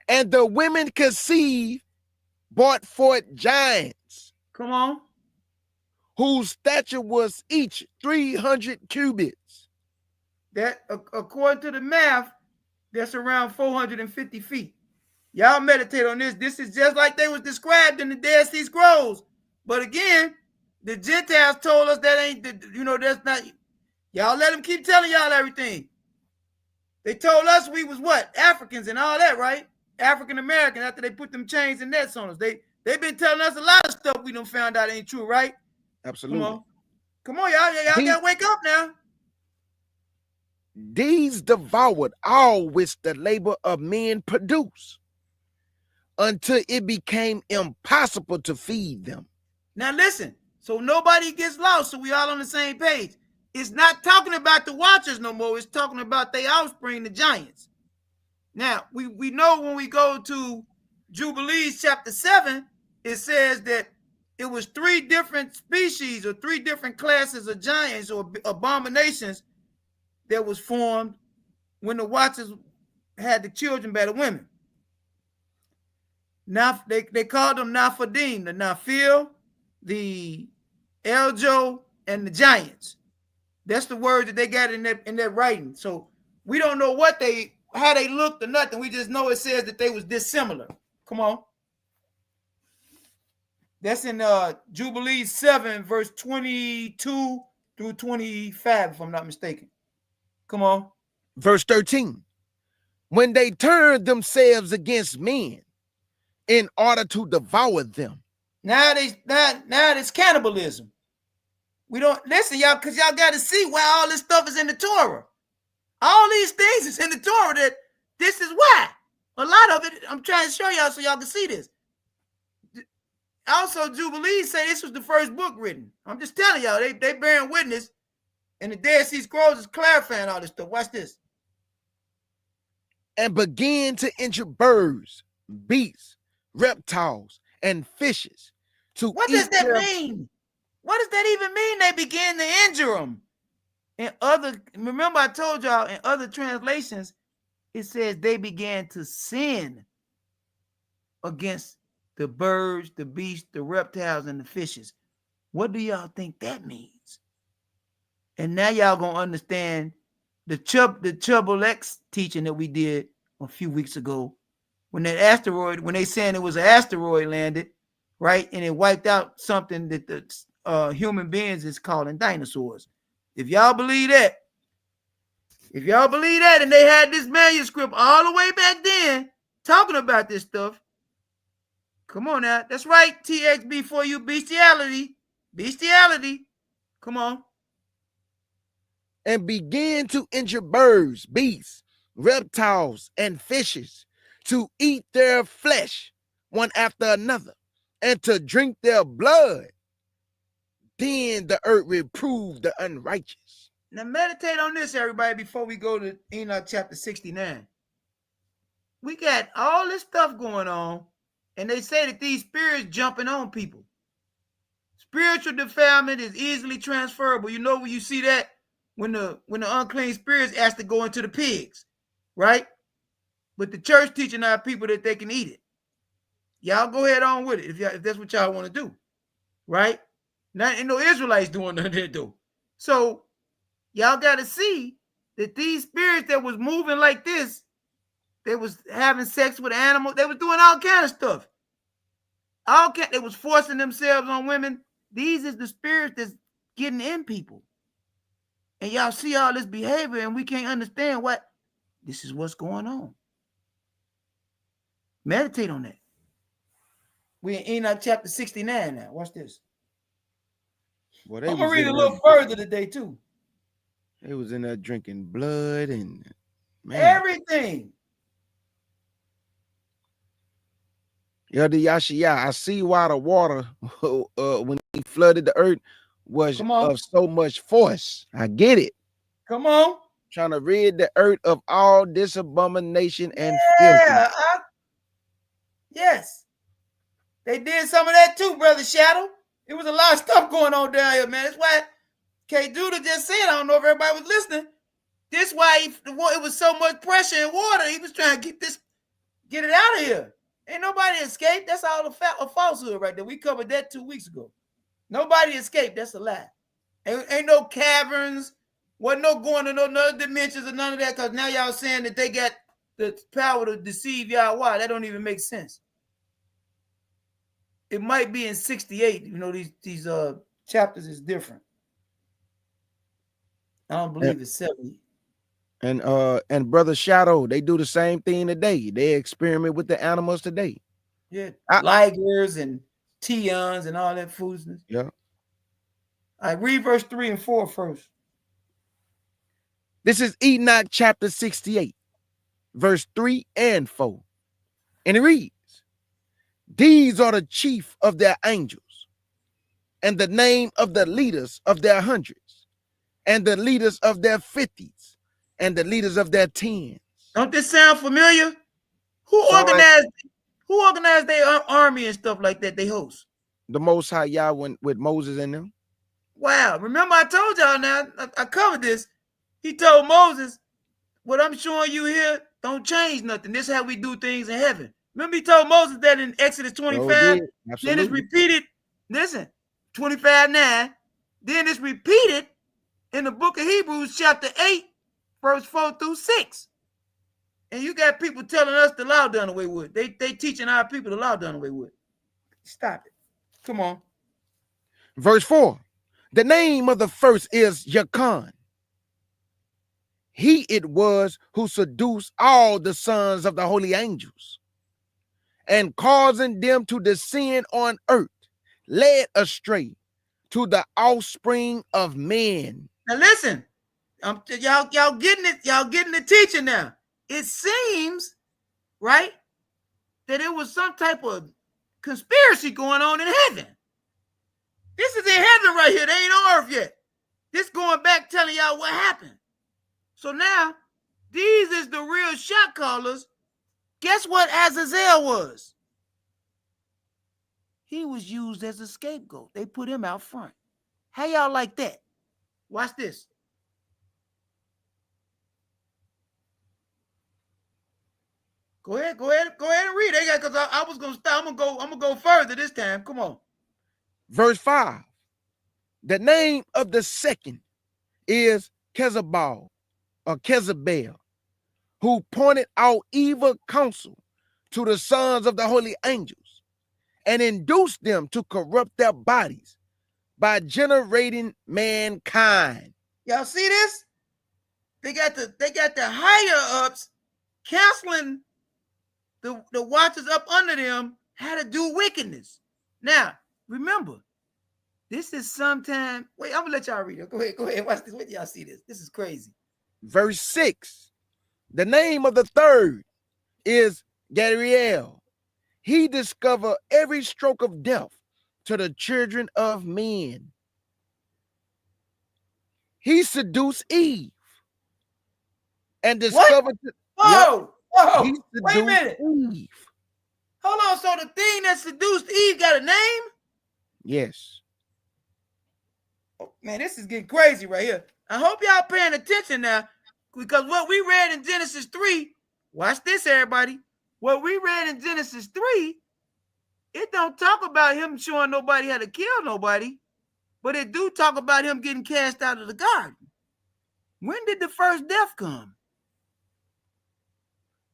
And the women conceived, brought forth giants. Come on. Whose stature was each 300 cubits. That, according to the math, that's around 450 feet. Y'all meditate on this. This is just like they was described in the Dead Sea Scrolls. But again, the Gentiles told us that ain't, that's not, y'all let them keep telling y'all everything. They told us we was what? Africans and all that, right? African American, after they put them chains and nets on us. They've been telling us a lot of stuff we done found out ain't true, right? Absolutely. Come on, y'all gotta wake up now. These devoured all which the labor of men produce, until it became impossible to feed them. Now listen, so nobody gets lost, so we all on the same page. It's not talking about the watchers no more. It's talking about their offspring, the giants. Now, we know when we go to Jubilees chapter 7, it says that it was 3 different species or 3 different classes of giants or abominations that was formed when the watchers had the children by the women. Now they called them Naphadim, the Naphil, the Eljo, and the giants. That's the word that they got in that writing. So we don't know how they looked or nothing. We just know it says that they was dissimilar. Come on. That's in Jubilees 7, verse 22 through 25, if I'm not mistaken. Come on. Verse 13. When they turned themselves against men in order to devour them. Now it's cannibalism. We don't listen, y'all, because y'all got to see why all this stuff is in the Torah. All these things is in the Torah. That this is why. A lot of it, I'm trying to show y'all so y'all can see this. Also, Jubilees say this was the first book written. I'm just telling y'all, they bearing witness, and the Dead Sea Scrolls is clarifying all this stuff. Watch this. And began to injure birds, beasts, reptiles, and fishes. What does that mean? What does that even mean? They began to injure them. Remember I told y'all in other translations, it says they began to sin against the birds, the beasts, the reptiles, and the fishes. What do y'all think that means? And now y'all gonna understand the Jubilees teaching that we did a few weeks ago, when that asteroid, when they saying it was an asteroid landed, right, and it wiped out something that the human beings is calling dinosaurs. If y'all believe that, and they had this manuscript all the way back then talking about this stuff, Come on now. That's right. TXB for you. Bestiality. Bestiality. Come on. And began to injure birds, beasts, reptiles, and fishes, to eat their flesh one after another, and to drink their blood. Then the earth reproved the unrighteous. Now meditate on this, everybody, before we go to Enoch chapter 69. We got all this stuff going on, and they say that these spirits jumping on people. Spiritual defilement is easily transferable. You know when you see that? When the unclean spirits ask to go into the pigs, right? But the church teaching our people that they can eat it. Y'all go ahead on with it if that's what y'all want to do, right? Now ain't no Israelites doing nothing there though. So y'all got to see that these spirits that was moving like this, they was having sex with animals, they was doing all kind of stuff. They was forcing themselves on women. These is the spirits that's getting in people. And y'all see all this behavior, and we can't understand what this is what's going on. Meditate on that. We're in Enoch chapter 69 now. Watch this. Well, I'm gonna read a little further today too. They was in there drinking blood and man. Everything. Yeah, the Yashia, I see why the water when he flooded the earth was of so much force. I get it. Come on. Trying to rid the earth of all this abomination and filth. Yes. They did some of that too, Brother Shadow. It was a lot of stuff going on down here, man. That's why K. Judah just said, I don't know if everybody was listening. This why it was so much pressure in water. He was trying to get it out of here. Ain't nobody escaped. That's all a falsehood right there. We covered that 2 weeks ago. Nobody escaped. That's a lie. Ain't no caverns. Wasn't no going to no other dimensions or none of that, because now y'all saying that they got the power to deceive y'all. Why? That don't even make sense. It might be in 68. You know, these chapters is different. I don't believe it's 70. And Brother Shadow, they do the same thing today. They experiment with the animals today. Yeah, ligers and tions and all that foolishness. Yeah. I read verse 3 and 4 first. This is Enoch chapter 68, verse 3 and 4. And it reads, these are the chief of their angels, and the name of the leaders of their hundreds, and the leaders of their 50s, and the leaders of their 10s. Don't this sound familiar? Who organized their army and stuff like that they host? The Most High Yah with Moses in them. Wow. Remember I told y'all now, I covered this. He told Moses, what I'm showing you here, don't change nothing. This is how we do things in heaven. Remember he told Moses that in Exodus 25? Then it's repeated, listen, 25:9. Then it's repeated in the book of Hebrews chapter 8, verse 4 through 6. And you got people telling us the law done away with. They teaching our people the law done away with. Stop it. Come on. Verse 4. The name of the first is Jachan. He it was who seduced all the sons of the holy angels, and causing them to descend on earth, led astray to the offspring of men. Now listen, y'all getting it. Y'all getting the teaching now. It seems, right, that it was some type of conspiracy going on in heaven. This is in heaven right here. They ain't on earth yet. This going back telling y'all what happened. So now, these is the real shot callers. Guess what Azazel was? He was used as a scapegoat. They put him out front. How y'all like that? Watch this. Go ahead and read it. Because I was gonna stop. I'm gonna go further this time. Come on. Verse 5. The name of the second is Jezebel, or Jezebel, who pointed out evil counsel to the sons of the holy angels, and induced them to corrupt their bodies by generating mankind. Y'all see this? They got the higher ups counseling the watchers up under them had to do wickedness. Now, remember, this is sometime. Wait, I'm gonna let y'all read it. Go ahead, watch this. Wait till y'all see this. This is crazy. Verse 6. The name of the third is Gadiel. He discovered every stroke of death to the children of men. He seduced Eve and discovered. Whoa, whoa! He Wait a minute. Eve. Hold on. So the thing that seduced Eve got a name? Yes. Oh, man, this is getting crazy right here. I hope y'all paying attention now, because what we read in Genesis 3. Watch this, everybody. What we read in Genesis 3. It don't talk about him showing nobody how to kill nobody, but it do talk about him getting cast out of the garden. When did the first death come?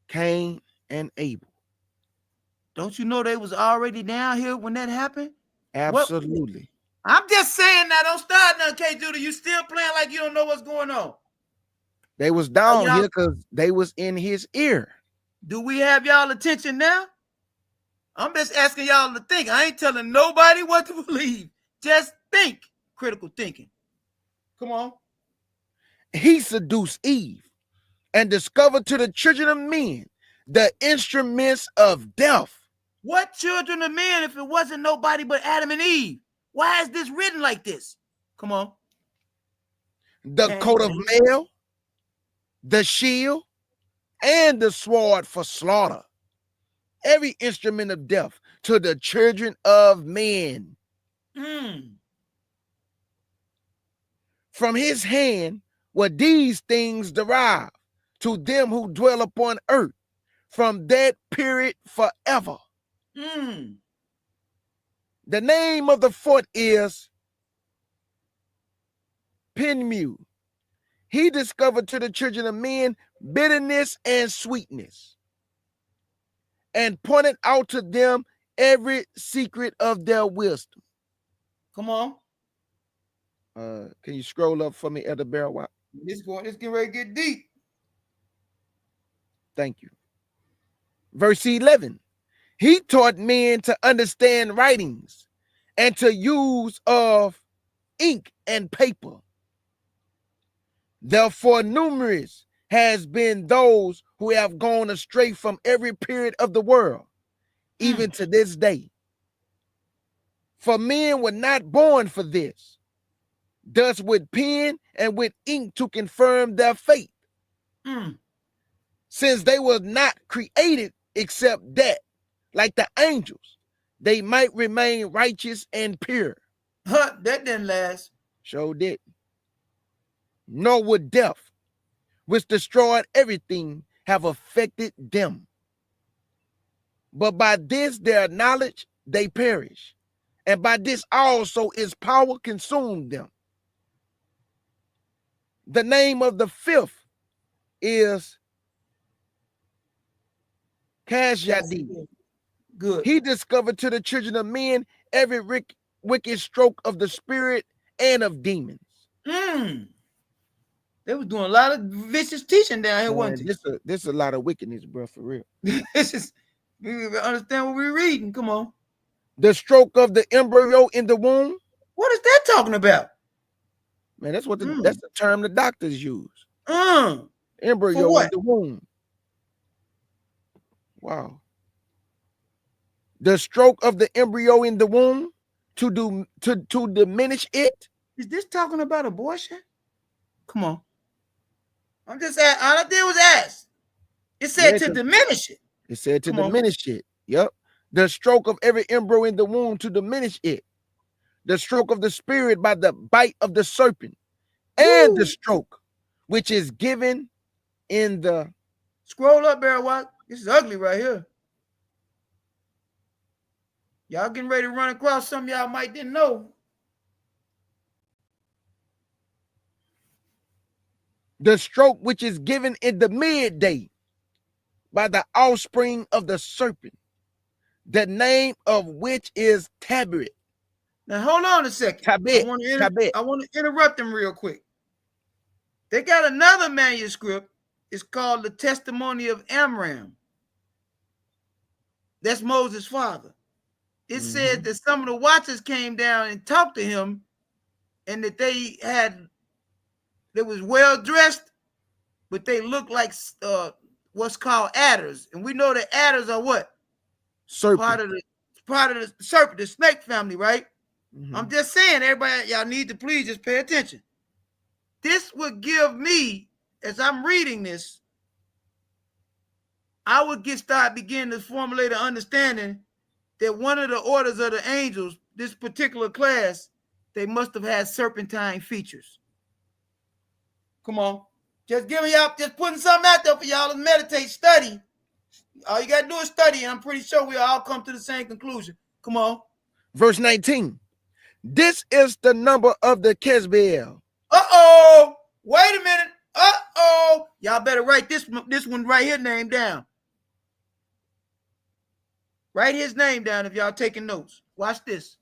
Cain and Abel. Don't you know they was already down here when that happened? Absolutely. I'm just saying now, don't start now, K. Judah. You still playing like you don't know what's going on. They was down here because they was in his ear. Do we have y'all attention now? I'm just asking y'all to think. I ain't telling nobody what to believe. Just think. Critical thinking. Come on. He seduced Eve and discovered to the children of men the instruments of death. What children of men if it wasn't nobody but Adam and Eve? Why is this written like this? Come on. The coat of mail, the shield, and the sword for slaughter. Every instrument of death to the children of men. From his hand were these things derived to them who dwell upon earth from that period forever. The name of the fourth is Penmu. He discovered to the children of men bitterness and sweetness, and pointed out to them every secret of their wisdom. Come on. Can you scroll up for me, Elder Barrowat? This getting ready to get deep. Thank you. Verse 11. He taught men to understand writings and to use of ink and paper. Therefore, numerous has been those who have gone astray from every period of the world, even to this day. For men were not born for this, thus with pen and with ink to confirm their faith, since they were not created except that, like the angels, they might remain righteous and pure. That didn't last. Sure did. Nor would death, which destroyed everything, have affected them. But by this their knowledge they perish, and by this also its power consumed them. The name of the fifth is Kashadi. Good. He discovered to the children of men every wicked stroke of the spirit and of demons. They was doing a lot of vicious teaching down here, wasn't it? This is a lot of wickedness, bro, for real. This is, we understand what we're reading. Come on. The stroke of the embryo in the womb. What is that talking about? Man, that's what that's the term the doctors use. Embryo in the womb. Wow. The stroke of the embryo in the womb to diminish it. Is this talking about abortion? Come on. I'm just saying, all I did was ask. It said to diminish it. It said to diminish it. Yep. The stroke of every embryo in the womb to diminish it. The stroke of the spirit by the bite of the serpent. And the stroke which is given in the... Scroll up, Barry White. This is ugly right here. Y'all getting ready to run across something y'all might didn't know. The stroke which is given in the midday by the offspring of the serpent, the name of which is Tabit. Now hold on a second. Tabit. I want to interrupt them real quick. They got another manuscript. It's called the Testimony of Amram. That's Moses' father. It said that some of the watchers came down and talked to him, and that they was well dressed, but they looked like what's called adders. And we know that adders are what? Serpent. Part of the serpent, the snake family, right? I'm just saying, everybody, y'all need to please just pay attention. This would give me, as I'm reading this, I would begin to formulate an understanding that one of the orders of the angels, this particular class, they must have had serpentine features. Come on. Just putting something out there for y'all to meditate, study. All you got to do is study, and I'm pretty sure we'll all come to the same conclusion. Come on. Verse 19. This is the number of the Kesbeel. Uh-oh. Wait a minute. Uh-oh. Y'all better write this one right here name down. Write his name down if y'all taking notes. Watch this.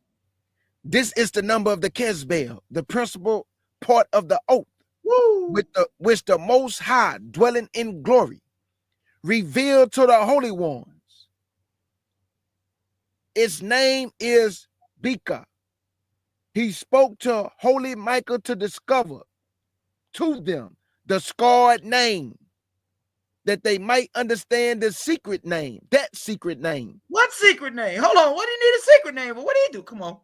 This is the number of the Kesbeel, the principal part of the oath, which the Most High, dwelling in glory, revealed to the holy ones. Its name is Beka. He spoke to holy Michael to discover to them the scarred name, that they might understand the secret name, that secret name. What secret name? Hold on. What do you need a secret name for? What do you do? Come on.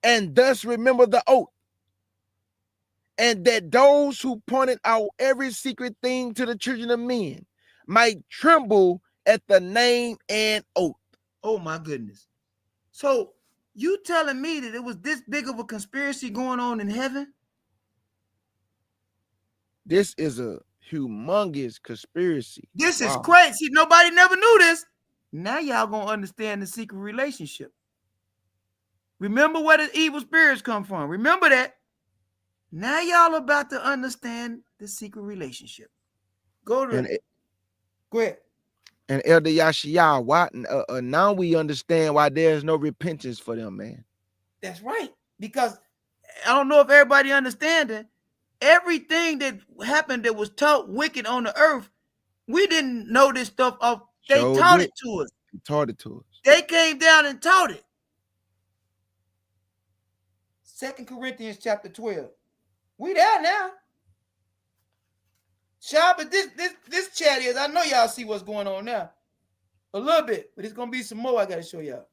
And thus remember the oath, and that those who pointed out every secret thing to the children of men might tremble at the name and oath. Oh my goodness. So you telling me that it was this big of a conspiracy going on in heaven? This is a humongous conspiracy. This is crazy. Nobody never knew this. Now y'all gonna understand the secret relationship. Remember where the evil spirits come from. Remember that. Now y'all about to understand the secret relationship. Go ahead. And Elder Yashiyah, why now we understand why there's no repentance for them, man. That's right. Because I don't know if everybody understands it. Everything that happened that was taught wicked on the earth, we didn't know this stuff. They taught it to us. They taught it to us. They came down and taught it. 2 Corinthians chapter 12. We there now. Child, but this chat is, I know y'all see what's going on now. A little bit, but it's going to be some more I got to show y'all.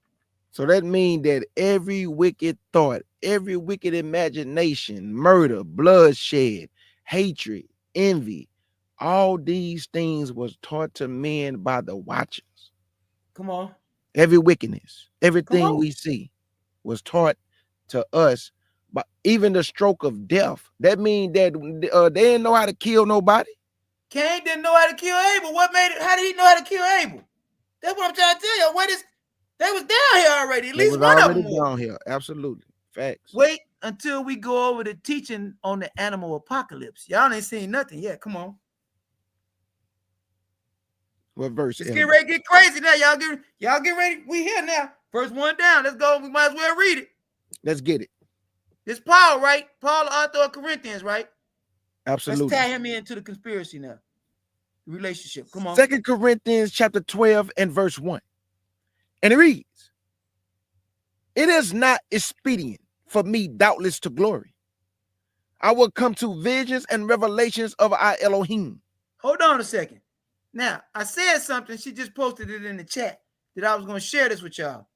So that means that every wicked thought, every wicked imagination, murder, bloodshed, hatred, envy, all these things was taught to men by the watchers. Come on. Every wickedness, everything we see was taught to us. But even the stroke of death, that means that they didn't know how to kill nobody. Cain didn't know how to kill Abel. What made it? How did he know how to kill Abel? That's what I'm trying to tell you. They was down here already. At least one of them was down here. Absolutely. Facts. Wait until we go over the teaching on the animal apocalypse. Y'all ain't seen nothing yet. Come on. What verse? Let's get ready to get crazy now. Y'all get ready. We here now. First one down. Let's go. We might as well read it. Let's get it. This Paul, right? Paul, the author of Corinthians, right? Absolutely. Let's tie him into the conspiracy now. Relationship. Come on. 2 Corinthians chapter 12 and verse 1. And it reads, it is not expedient for me doubtless to glory. I will come to visions and revelations of our Elohim. Hold on a second. Now, I said something. She just posted it in the chat that I was going to share this with y'all.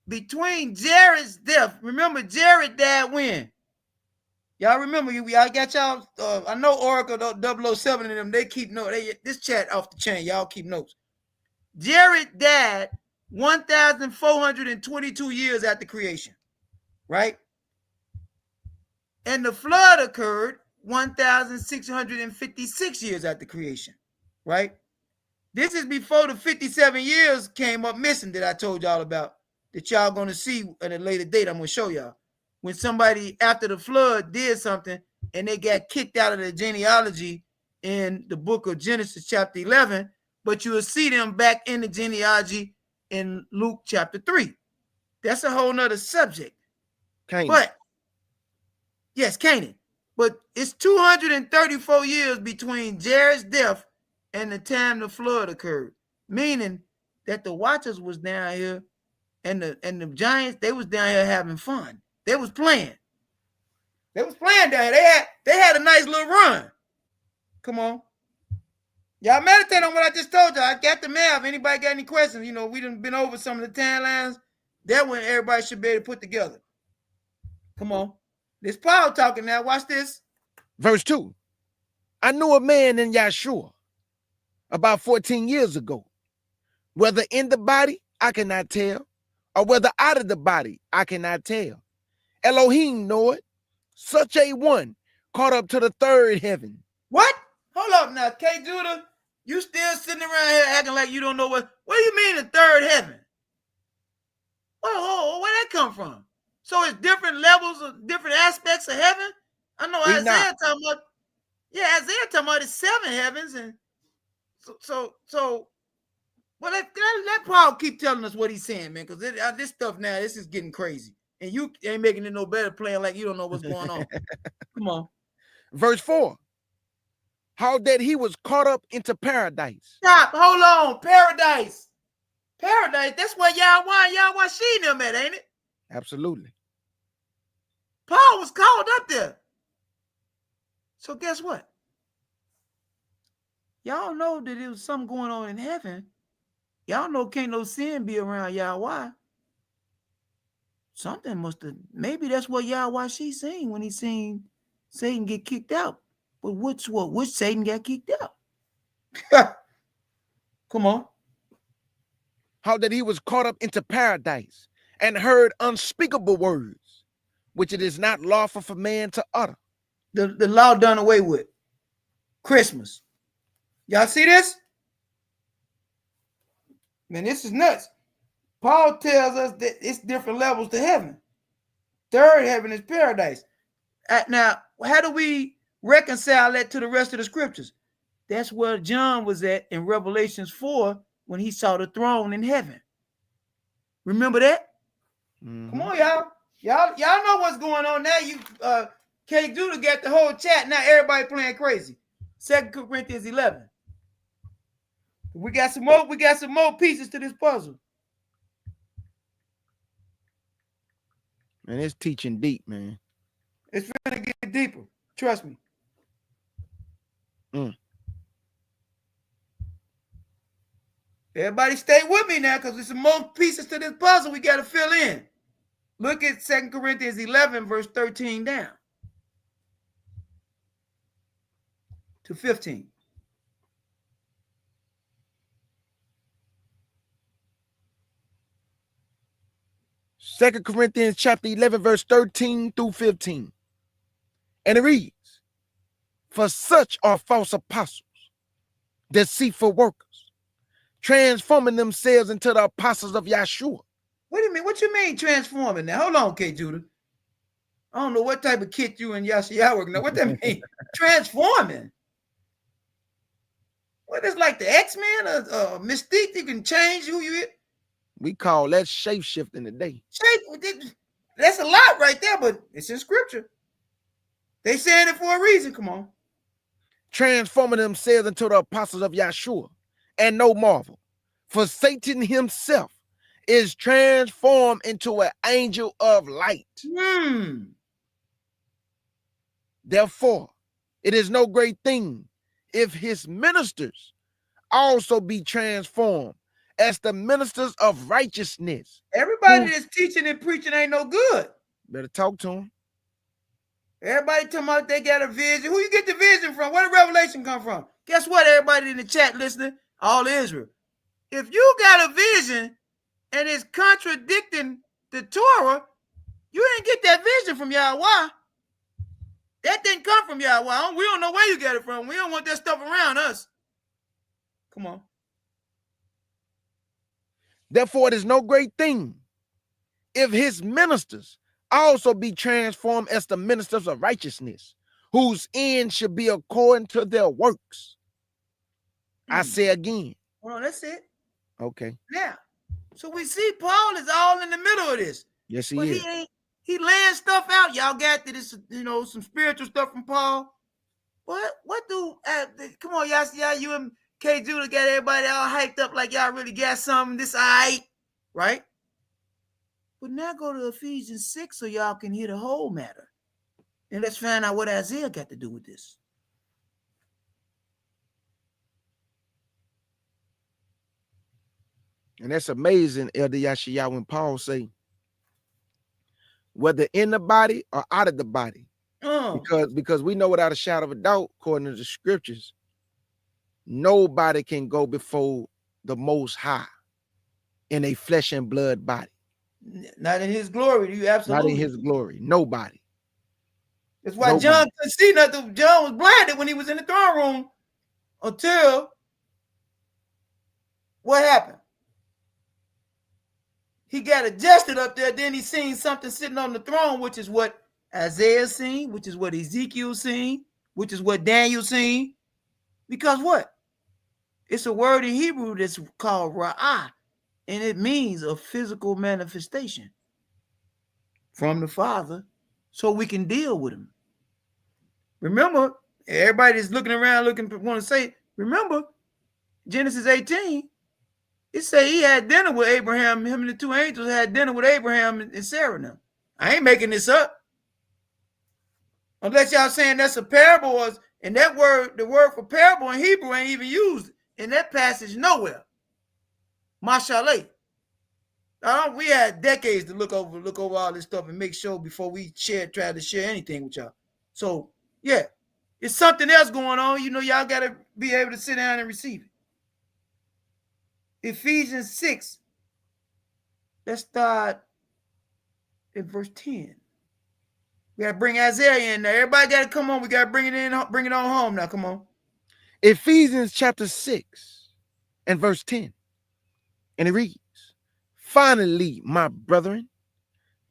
Between Jared's death, remember Jared died when? Y'all remember, y'all got y'all, I know Oracle 007 and them, they keep notes. This chat off the chain, y'all keep notes. Jared died 1,422 years after creation, right? And the flood occurred 1,656 years after creation, right? This is before the 57 years came up missing that I told y'all about, that y'all going to see at a later date. I'm going to show y'all. When somebody after the flood did something and they got kicked out of the genealogy in the book of Genesis chapter 11, but you will see them back in the genealogy in Luke chapter 3. That's a whole nother subject. Canaan. But, yes, Canaan. But it's 234 years between Jared's death and the time the flood occurred, meaning that the watchers was down here and the giants, they was down here having fun. They was playing. They was playing down here. They had a nice little run. Come on. Y'all meditate on what I just told you. I got the mail. If anybody got any questions, you know, we done been over some of the timelines. That one everybody should be able to put together. Come on. This Paul talking now. Watch this. Verse 2. I knew a man in Yahshua about 14 years ago. Whether in the body, I cannot tell, or whether out of the body, I cannot tell. Elohim know it. Such a one caught up to the third heaven. What? Hold up now, K. Judah. You still sitting around here acting like you don't know what do you mean the third heaven? Whoa, where that come from? So it's different levels of different aspects of heaven? I know Enoch. Isaiah talking about, Isaiah talking about the 7 heavens, and so well, let Paul keep telling us what he's saying, man, because this stuff now, this is getting crazy. And you ain't making it no better playing like you don't know what's going on. Come on. Verse 4. How that he was caught up into paradise. Stop. Hold on. Paradise. That's where Yahweh she them at, ain't it? Absolutely. Paul was called up there. So guess what? Y'all know that there was something going on in heaven. Y'all know can't no sin be around Yahweh. Something must have, maybe that's what Yahweh she seen when he seen Satan get kicked out. But which Satan got kicked out? Come on. How that he was caught up into paradise and heard unspeakable words, which it is not lawful for man to utter. The law done away with. Christmas. Y'all see this? Man, this is nuts. Paul tells us that it's different levels to heaven. Third heaven is paradise. Now, how do we reconcile that to the rest of the scriptures? That's where John was at in Revelations 4 when he saw the throne in heaven. Remember that? Mm-hmm. Come on, y'all. Y'all know what's going on now. You K. Judah got the whole chat. Now everybody playing crazy. 2 Corinthians 11. We got some more pieces to this puzzle. Man, it's teaching deep, man. It's really getting deeper. Trust me. Everybody stay with me now, because there's some more pieces to this puzzle we got to fill in. Look at 2 Corinthians 11, verse 13 down to 15. Second Corinthians chapter 11, verse 13 through 15. And it reads, for such are false apostles, deceitful workers, transforming themselves into the apostles of Yahshua. What do you mean? What you mean transforming? Now, hold on, K. Judah. I don't know what type of kit you and Yahshua working on. What that mean? Transforming? What is like the X-Men or Mystique? You can change who you is? We call that shape shifting today. That's a lot right there, but it's in scripture. They saying it for a reason. Come on. Transforming themselves into the apostles of Yahshua. And no marvel, for Satan himself is transformed into an angel of light. Therefore, it is no great thing if his ministers also be transformed as the ministers of righteousness. Everybody that's teaching and preaching ain't no good. Better talk to him. Everybody talking about they got a vision. Who you get the vision from? Where did revelation come from? Guess what, everybody in the chat listening? All Israel. If you got a vision and it's contradicting the Torah, you didn't get that vision from Yahweh. That didn't come from Yahweh. We don't know where you got it from. We don't want that stuff around us. Come on. Therefore, it is no great thing if his ministers also be transformed as the ministers of righteousness, whose end should be according to their works. I say again. Well, that's it. Okay. Now, so we see Paul is all in the middle of this. Yes, he is. He laying stuff out. Y'all got this, some spiritual stuff from Paul. What do? Come on, y'all see how you K Judah got everybody all hyped up like y'all really got something. This all right, right? But now go to Ephesians 6 so y'all can hear the whole matter. And let's find out what Isaiah got to do with this. And that's amazing, Elder Yashiyah, when Paul say, whether in the body or out of the body. Because we know without a shadow of a doubt, according to the scriptures, nobody can go before the Most High in a flesh and blood body. Not in his glory. You absolutely. Not in his glory. Nobody. That's why John couldn't see nothing. John was blinded when he was in the throne room until what happened? He got adjusted up there. Then he seen something sitting on the throne, which is what Isaiah seen, which is what Ezekiel seen, which is what Daniel seen. Because what? It's a word in Hebrew that's called ra'ah, and it means a physical manifestation from the Father so we can deal with him. Remember, everybody's looking around want to say, remember, Genesis 18, it say he had dinner with Abraham. Him and the two angels had dinner with Abraham and Sarah now. I ain't making this up. Unless y'all saying that's a parable, and that word, the word for parable in Hebrew ain't even used in that passage nowhere. Mashallah. We had decades to look over all this stuff and make sure before we try to share anything with y'all. So, yeah, it's something else going on. You know, y'all got to be able to sit down and receive it. Ephesians 6. Let's start in verse 10. We got to bring Isaiah in there. Everybody got to come on. We got to bring it in, bring it on home now. Come on. Ephesians chapter 6 and verse 10. And it reads, finally, my brethren,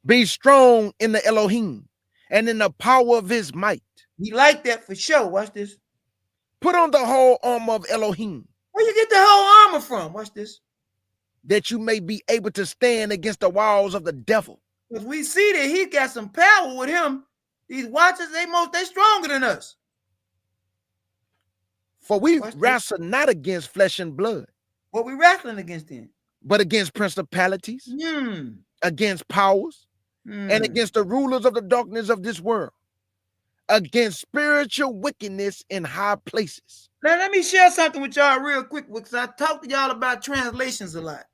be strong in the Elohim and in the power of his might. He like that for sure. Watch this. Put on the whole armor of Elohim. Where you get the whole armor from? Watch this. That you may be able to stand against the walls of the devil. Because we see that he got some power with him. These watchers, they stronger than us. For we wrestle not against flesh and blood. What we wrestling against then? But against principalities, against powers, and against the rulers of the darkness of this world, against spiritual wickedness in high places. Now, let me share something with y'all real quick, because I talked to y'all about translations a lot.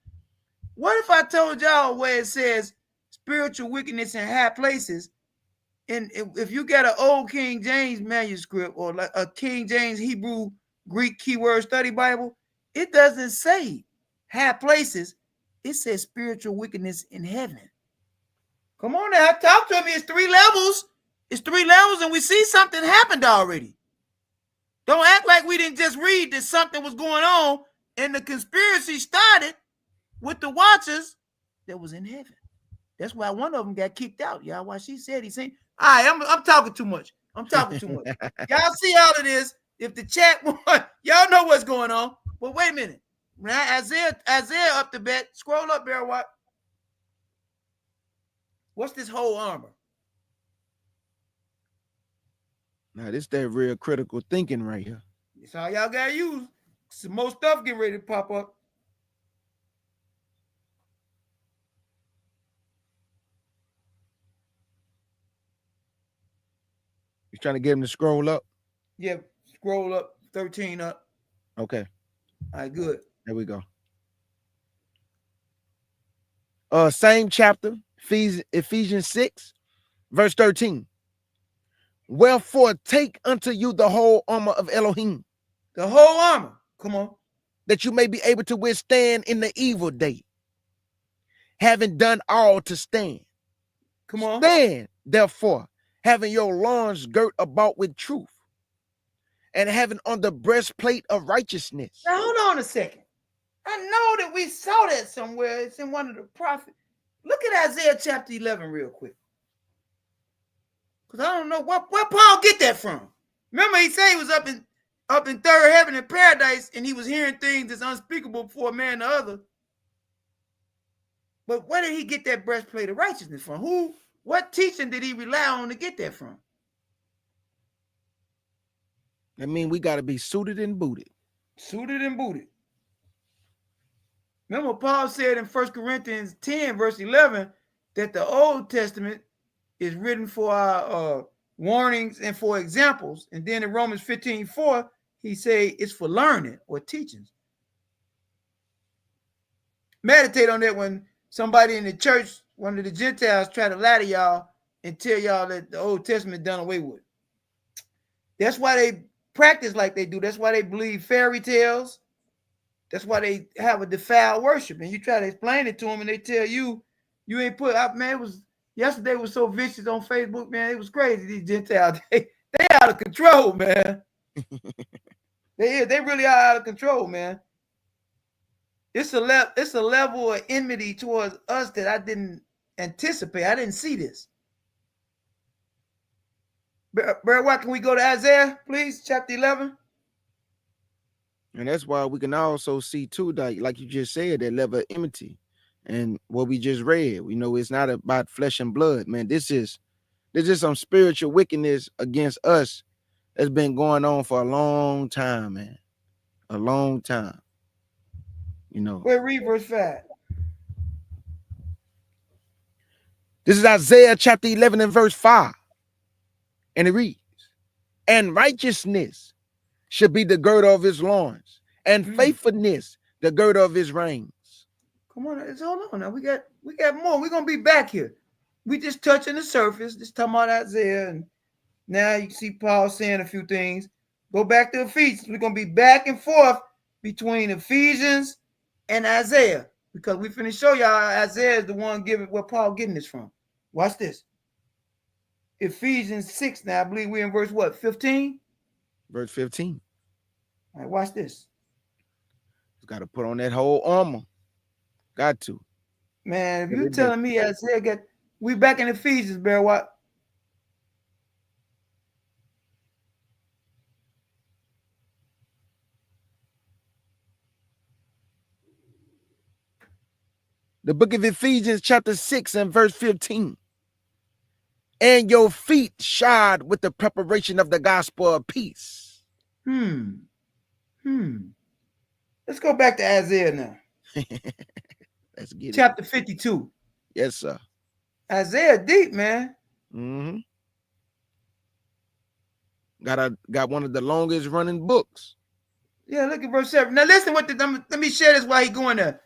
What if I told y'all where it says spiritual wickedness in high places, and if you got an old King James manuscript or like a King James Hebrew Greek keyword study Bible, it doesn't say high places. It says spiritual wickedness in heaven. Come on now, talk to me. It's 3 levels. It's 3 levels, and we see something happened already. Don't act like we didn't just read that something was going on, and the conspiracy started with the watchers that was in heaven. That's why one of them got kicked out, y'all. Why she said he seen. All right, I'm talking too much. I'm talking too much. Y'all see all of this. If the chat, y'all know what's going on. But wait a minute. Now Isaiah up the bet. Scroll up, Bear Watt. What's this whole armor? Now, this that real critical thinking right here. That's all y'all gotta use. Some more stuff getting ready to pop up. You trying to get him to scroll up? Yeah, scroll up, 13 up. Okay. All right, good. There we go. Same chapter, Ephesians 6, verse 13. Wherefore take unto you the whole armor of Elohim. The whole armor. Come on. That you may be able to withstand in the evil day, having done all to stand. Come on. Stand, therefore, having your loins girt about with truth, and having on the breastplate of righteousness. Now, hold on a second. I know that we saw that somewhere. It's in one of the prophets. Look at Isaiah chapter 11 real quick. Because I don't know where Paul get that from. Remember, he said he was up in third heaven in paradise, and he was hearing things that's unspeakable before a man and the other. But where did he get that breastplate of righteousness from? What teaching did he rely on to get that from? I mean, we got to be suited and booted. Suited and booted. Remember, Paul said in 1 Corinthians 10, verse 11, that the Old Testament is written for our warnings and for examples. And then in Romans 15:4, he say it's for learning or teachings. Meditate on that when somebody in the church, one of the Gentiles, try to lie to y'all and tell y'all that the Old Testament done away with. That's why they practice like they do. That's why they believe fairy tales. That's why they have a defiled worship. And you try to explain it to them and they tell you, you ain't put up, man. It was yesterday was so vicious on Facebook, man. It was crazy. These Gentiles, they out of control, man. They really are out of control, man. It's a level of enmity towards us that I didn't anticipate. I didn't see this. Brother, why can we go to Isaiah, please? Chapter 11. And that's why we can also see too, like you just said, that level of enmity. And what we just read, we know it's not about flesh and blood, man. This is some spiritual wickedness against us that's been going on for a long time, man. A long time. You know. Wait, read verse 5. This is Isaiah chapter 11 and verse 5. And it reads, and righteousness should be the girdle of his loins, and faithfulness the girdle of his reins. Come on, hold on now. We got more. We're gonna be back here. We just touching the surface, just talking about Isaiah, and now you see Paul saying a few things. Go back to Ephesians. We're gonna be back and forth between Ephesians and Isaiah, because we finna show y'all Isaiah is the one giving where Paul getting this from. Watch this. Ephesians 6. Now I believe we're in verse what? 15? Verse 15. All right, watch this. You got to put on that whole armor. Got to. Man, if you're telling me Isaiah we back in Ephesians, Bear, what? The book of Ephesians chapter 6 and verse 15. And your feet shod with the preparation of the gospel of peace. Let's go back to Isaiah now. Let's get it. Chapter 52. Yes, sir. Isaiah deep, man. Mm-hmm. Got one of the longest running books. Yeah, look at verse 7. Now listen what let me share this while he going there.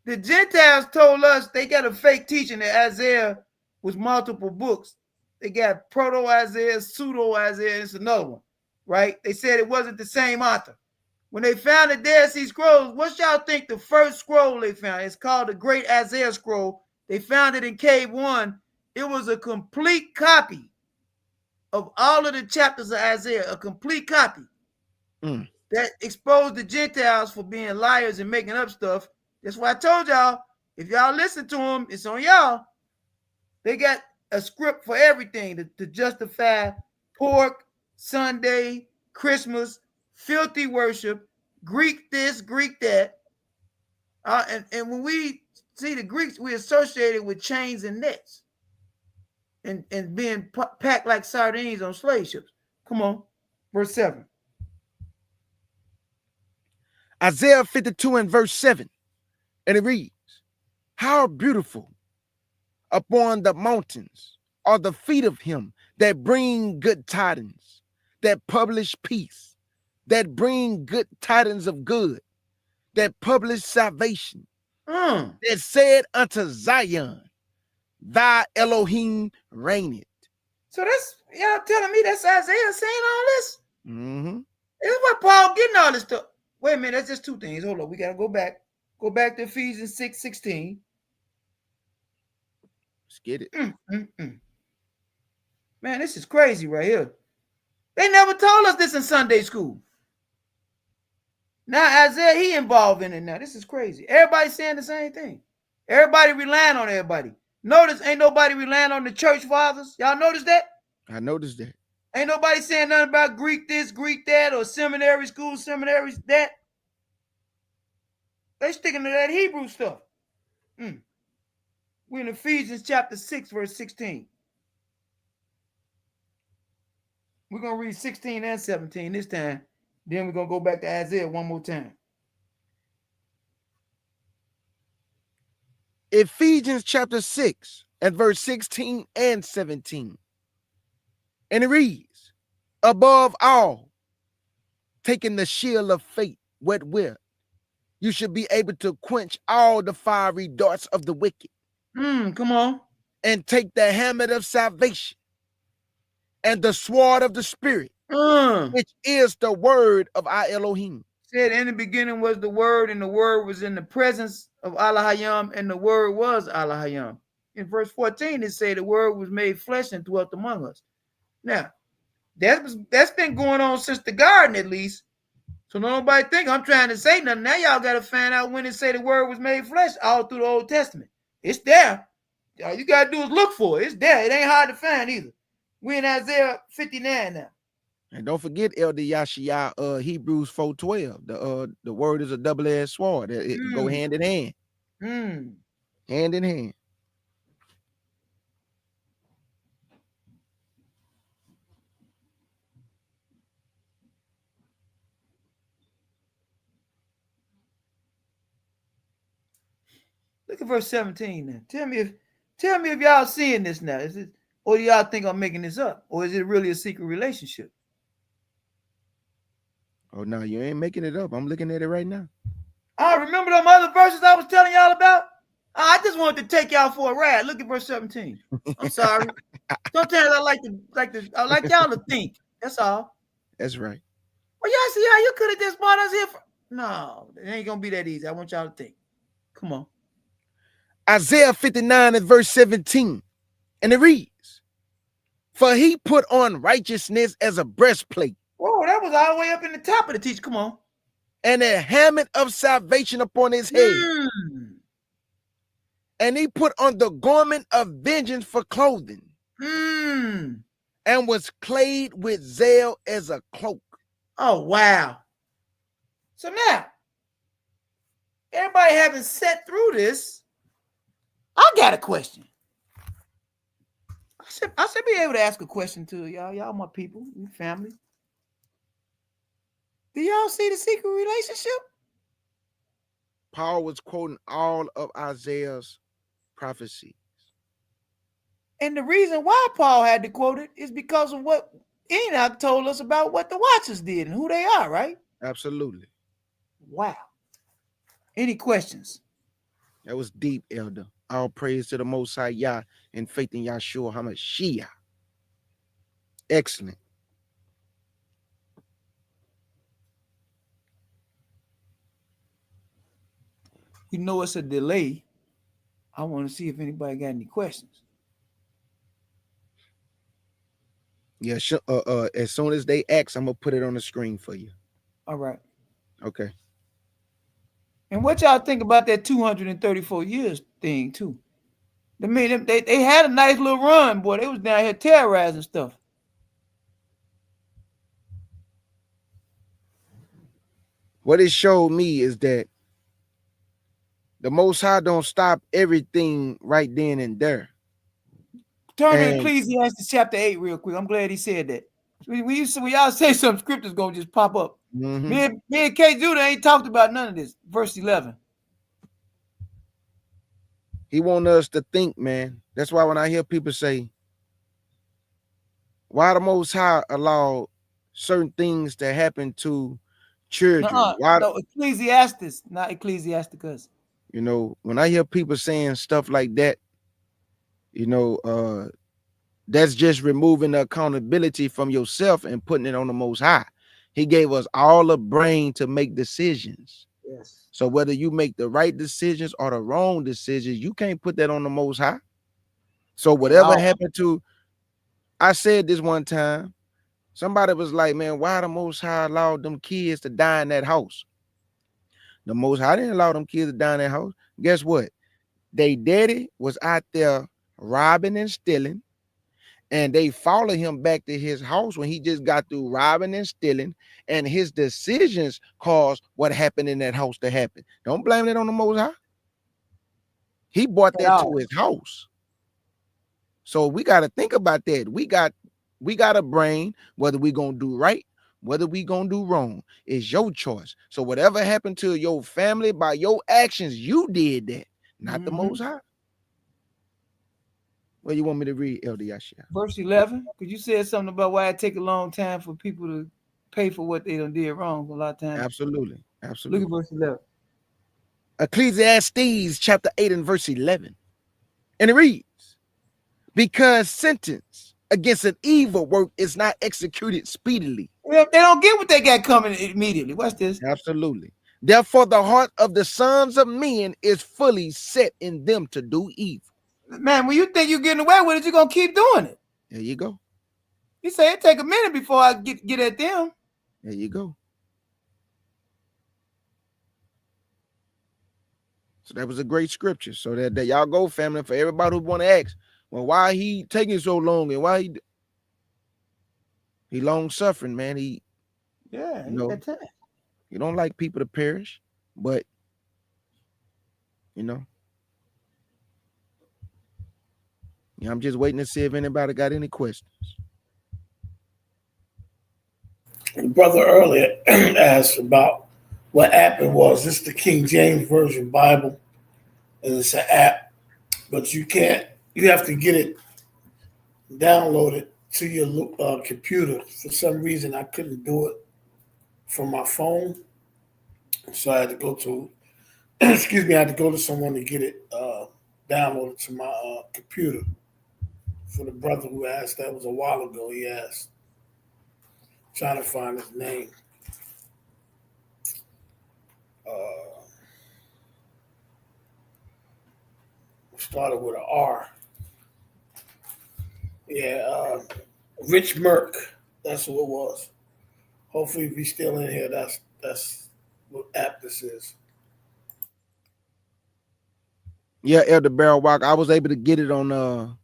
The Gentiles told us they got a fake teaching that Isaiah was multiple books. They got proto-Isaiah, pseudo-Isaiah, it's another one, right? They said it wasn't the same author. When they found the Dead Sea Scrolls, what y'all think the first scroll they found? It's called the Great Isaiah Scroll. They found it in Cave 1. It was a complete copy of all of the chapters of Isaiah, a complete copy that exposed the Gentiles for being liars and making up stuff. That's why I told y'all, if y'all listen to them, it's on y'all. They got a script for everything to justify pork, Sunday, Christmas, filthy worship, Greek this, Greek that. And when we see the Greeks, we associate it with chains and nets and being packed like sardines on slave ships. Come on, verse 7. Isaiah 52 and verse 7. And it reads, how beautiful upon the mountains are the feet of him that bring good tidings, that publish peace, that bring good tidings of good, that publish salvation, that said unto Zion, thy Elohim reigneth. So that's y'all telling me that's Isaiah saying all this? Mm-hmm. This is what Paul getting all this stuff. Wait a minute, that's just two things. Hold on, we gotta go back. Go back to Ephesians 6:16. Let's get it. Man, this is crazy right here. They never told us this in Sunday school. Now Isaiah, he involved in it now. This is crazy. Everybody saying the same thing. Everybody relying on everybody. Notice ain't nobody relying on the church fathers. Y'all notice that? I noticed that. Ain't nobody saying nothing about Greek this, Greek that, or seminary school, seminaries that. They sticking to that Hebrew stuff. We're in Ephesians chapter 6, verse 16. We're going to read 16 and 17 this time. Then we're gonna go back to Isaiah one more time. Ephesians chapter 6 and verse 16 and 17. And it reads, above all, taking the shield of faith, wherewith you should be able to quench all the fiery darts of the wicked. Come on. And take the helmet of salvation and the sword of the Spirit, which is the word of our Elohim. Said in the beginning was the word, and the word was in the presence of Elohim, and the word was Elohim. In verse 14, it said the word was made flesh and dwelt among us. Now, that's been going on since the garden, at least. So nobody think I'm trying to say nothing. Now y'all got to find out when it say the word was made flesh all through the Old Testament. It's there. All you got to do is look for it. It's there. It ain't hard to find either. We're in Isaiah 59 now. And don't forget, Elder Yashia, Hebrews 4:12. The word is a double-edged sword. It go hand in hand. Hand in hand. Look at verse 17 now. Tell me if y'all seeing this now. Is it, or do y'all think I'm making this up? Or is it really a secret relationship? Oh, no, you ain't making it up. I'm looking at it right now. I remember them other verses I was telling y'all about? I just wanted to take y'all for a ride. Look at verse 17. I'm sorry. Sometimes I like y'all to think. That's all. That's right. Well, y'all see how you could have just brought us here for... No, it ain't gonna be that easy. I want y'all to think. Come on. Isaiah 59 and verse 17. And it reads, for he put on righteousness as a breastplate. Whoa, that was all the way up in the top of the teach. Come on. And a helmet of salvation upon his head. And he put on the garment of vengeance for clothing. And was clad with zeal as a cloak. Oh, wow. So now, everybody having sat through this, I got a question. I should be able to ask a question to y'all. Y'all my people, your family. Do y'all see the secret relationship? Paul was quoting all of Isaiah's prophecies. And the reason why Paul had to quote it is because of what Enoch told us about what the Watchers did and who they are, right? Absolutely. Wow. Any questions? That was deep, Elder. All praise to the Most High Yah and faith in Yahshua HaMashiach. Excellent. You know it's a delay. I want to see if anybody got any questions. Yeah, as soon as they ask, I'm gonna put it on the screen for you. All right. Okay. And what y'all think about that 234 years thing too? I mean, they had a nice little run, boy. They was down here terrorizing stuff. What it showed me is that the Most High don't stop everything right then and there. Turn to Ecclesiastes chapter 8 real quick. I'm glad he said that. When y'all say something, scripture's gonna just pop up. Me and K. Judah ain't talked about none of this. Verse 11. He want us to think, man. That's why when I hear people say, why the Most High allow certain things to happen to children? No, Ecclesiastes, not Ecclesiasticus. You know, when I hear people saying stuff like that, you know, that's just removing the accountability from yourself and putting it on the Most High. He gave us all a brain to make decisions. Yes. So whether you make the right decisions or the wrong decisions, you can't put that on the Most High. So whatever happened to, I said this one time, somebody was like, man, why the Most High allowed them kids to die in that house? The Most High didn't allow them kids to die in that house. Guess what? They daddy was out there robbing and stealing, and they followed him back to his house when he just got through robbing and stealing, and his decisions caused what happened in that house to happen. Don't blame it on the Most High. He brought that to his house. So we got to think about that. We got a brain, whether we're going to do right whether we gonna do wrong is your choice. So whatever happened to your family by your actions, you did that, not the Most High. What you want me to read, Elder Yashia? Verse 11, because you said something about why it take a long time for people to pay for what they done did wrong a lot of times. Absolutely. Look at verse 11. Ecclesiastes chapter 8 and verse 11. And it reads, because sentence against an evil work is not executed speedily. Well, they don't get what they got coming immediately. Watch this. Absolutely. Therefore, the heart of the sons of men is fully set in them to do evil. Man, when you think you're getting away with it, you're going to keep doing it. There you go. He said it take a minute before I get at them. There you go. So that was a great scripture. So that y'all go, family, for everybody who want to ask, well, why he taking so long and why he long suffering, man. He you don't like people to perish, but I'm just waiting to see if anybody got any questions. The brother earlier asked about what app it was. This is the King James Version Bible, and it's an app, but you have to get it downloaded to your computer. For some reason, I couldn't do it from my phone, so I had to go to, I had to go to someone to get it downloaded to my computer. For the brother who asked, that was a while ago, he asked. Trying to find his name. Started with an R. Yeah, Rich Merck. That's who it was. Hopefully, if he's still in here, that's what app this is. Yeah, Elder Barrel Walk. I was able to get it on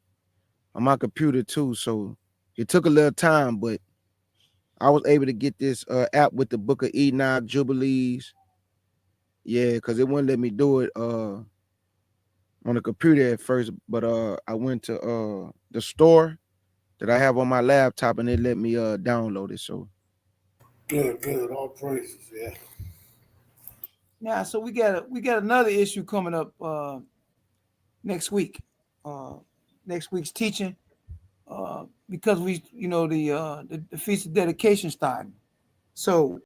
my computer too, so it took a little time, but I was able to get this app with the Book of Enoch, Jubilees. Yeah, because it wouldn't let me do it on the computer at first, but I went to the store that I have on my laptop and it let me download it. So good. All praises, yeah. Yeah, so we got another issue coming up next week. Next week's teaching. Because we, the Feast of Dedication starting. So,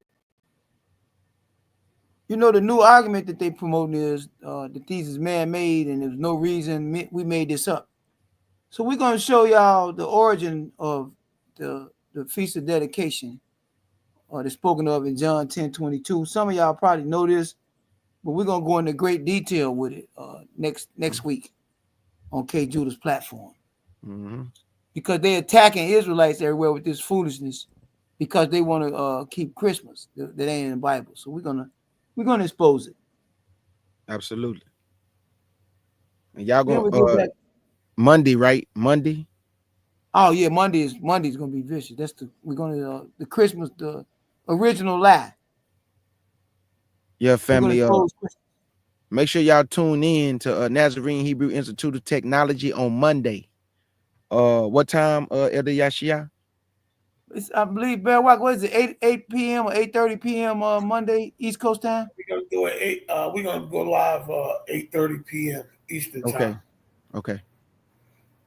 the new argument that they promoting is that these is man-made and there's no reason we made this up. So we're going to show y'all the origin of the Feast of Dedication that's spoken of in John 10:22. Some of y'all probably know this, but we're going to go into great detail with it next week on K. Judah's platform. Mm-hmm. Because they're attacking Israelites everywhere with this foolishness because they want to keep Christmas that ain't in the Bible. So we're gonna expose it. Absolutely. And y'all Then going Monday, right? Monday. Oh yeah, Monday's gonna be vicious. We're gonna the Christmas, the original lie. Yeah, family. Make sure y'all tune in to Nazarene Hebrew Institute of Technology on Monday. What time, Elder Yashia? I believe Bear Walk. What is it? 8 p.m. or 8:30 p.m. Monday East Coast time. We're gonna do it 8. We're gonna go live 8:30 p.m. Eastern time. Okay.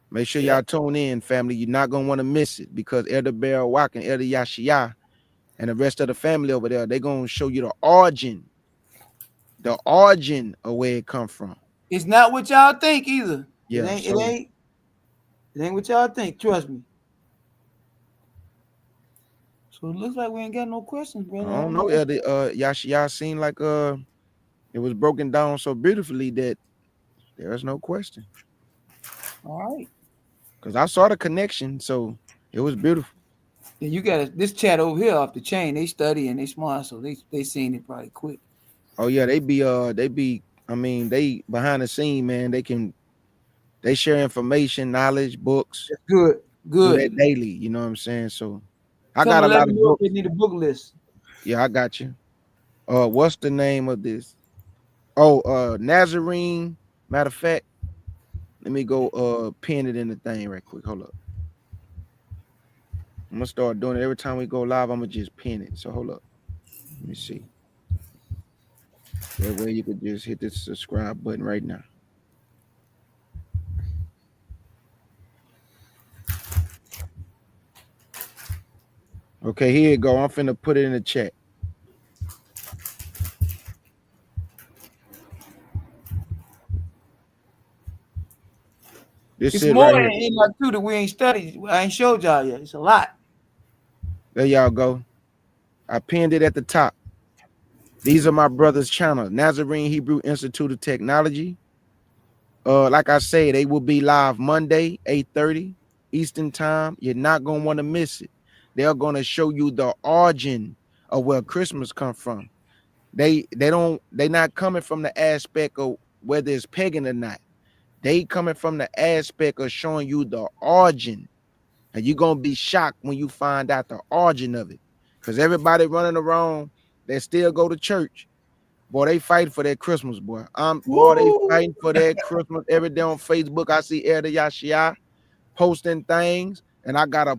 Make sure y'all tune in, family. You're not gonna want to miss it because Elder Bear Walk and Elder Yashia and the rest of the family over there, they're gonna show you the origin of where it come from. It's not what y'all think either. Yeah, it ain't what y'all think. Trust me. So it looks like we ain't got no questions, brother. I don't know, Elder Yashia seemed like it was broken down so beautifully that there's no question. All right. Because I saw the connection, so it was beautiful. And you got this chat over here off the chain. They study and they smart, so they seen it probably quick. Oh yeah, they behind the scene, man. They share information, knowledge, books. That's good. Do that daily, you know what I'm saying? So I Tell got a lot of books. They need a book list. Yeah, I got you. What's the name of this? Oh, Nazarene. Matter of fact, let me go pin it in the thing right quick. Hold up. I'm gonna start doing it every time we go live. I'm gonna just pin it. So hold up. Let me see. That way you could just hit the subscribe button right now. Okay, here you go. I'm finna put it in the chat. This It's it more right in here. Enoch too that we ain't studied. I ain't showed y'all yet. It's a lot. There y'all go. I pinned it at the top. These are my brother's channel, Nazarene Hebrew Institute of Technology. Like I say, they will be live Monday, 8:30 Eastern time. You're not gonna want to miss it. They're gonna show you the origin of where Christmas come from. They're not coming from the aspect of whether it's pagan or not. They coming from the aspect of showing you the origin. And you're gonna be shocked when you find out the origin of it. Because everybody running around, they still go to church. Boy, they fighting for that Christmas, boy. Boy, they Woo! fighting for that Christmas every day on Facebook. I see Elder Yashia posting things, and I got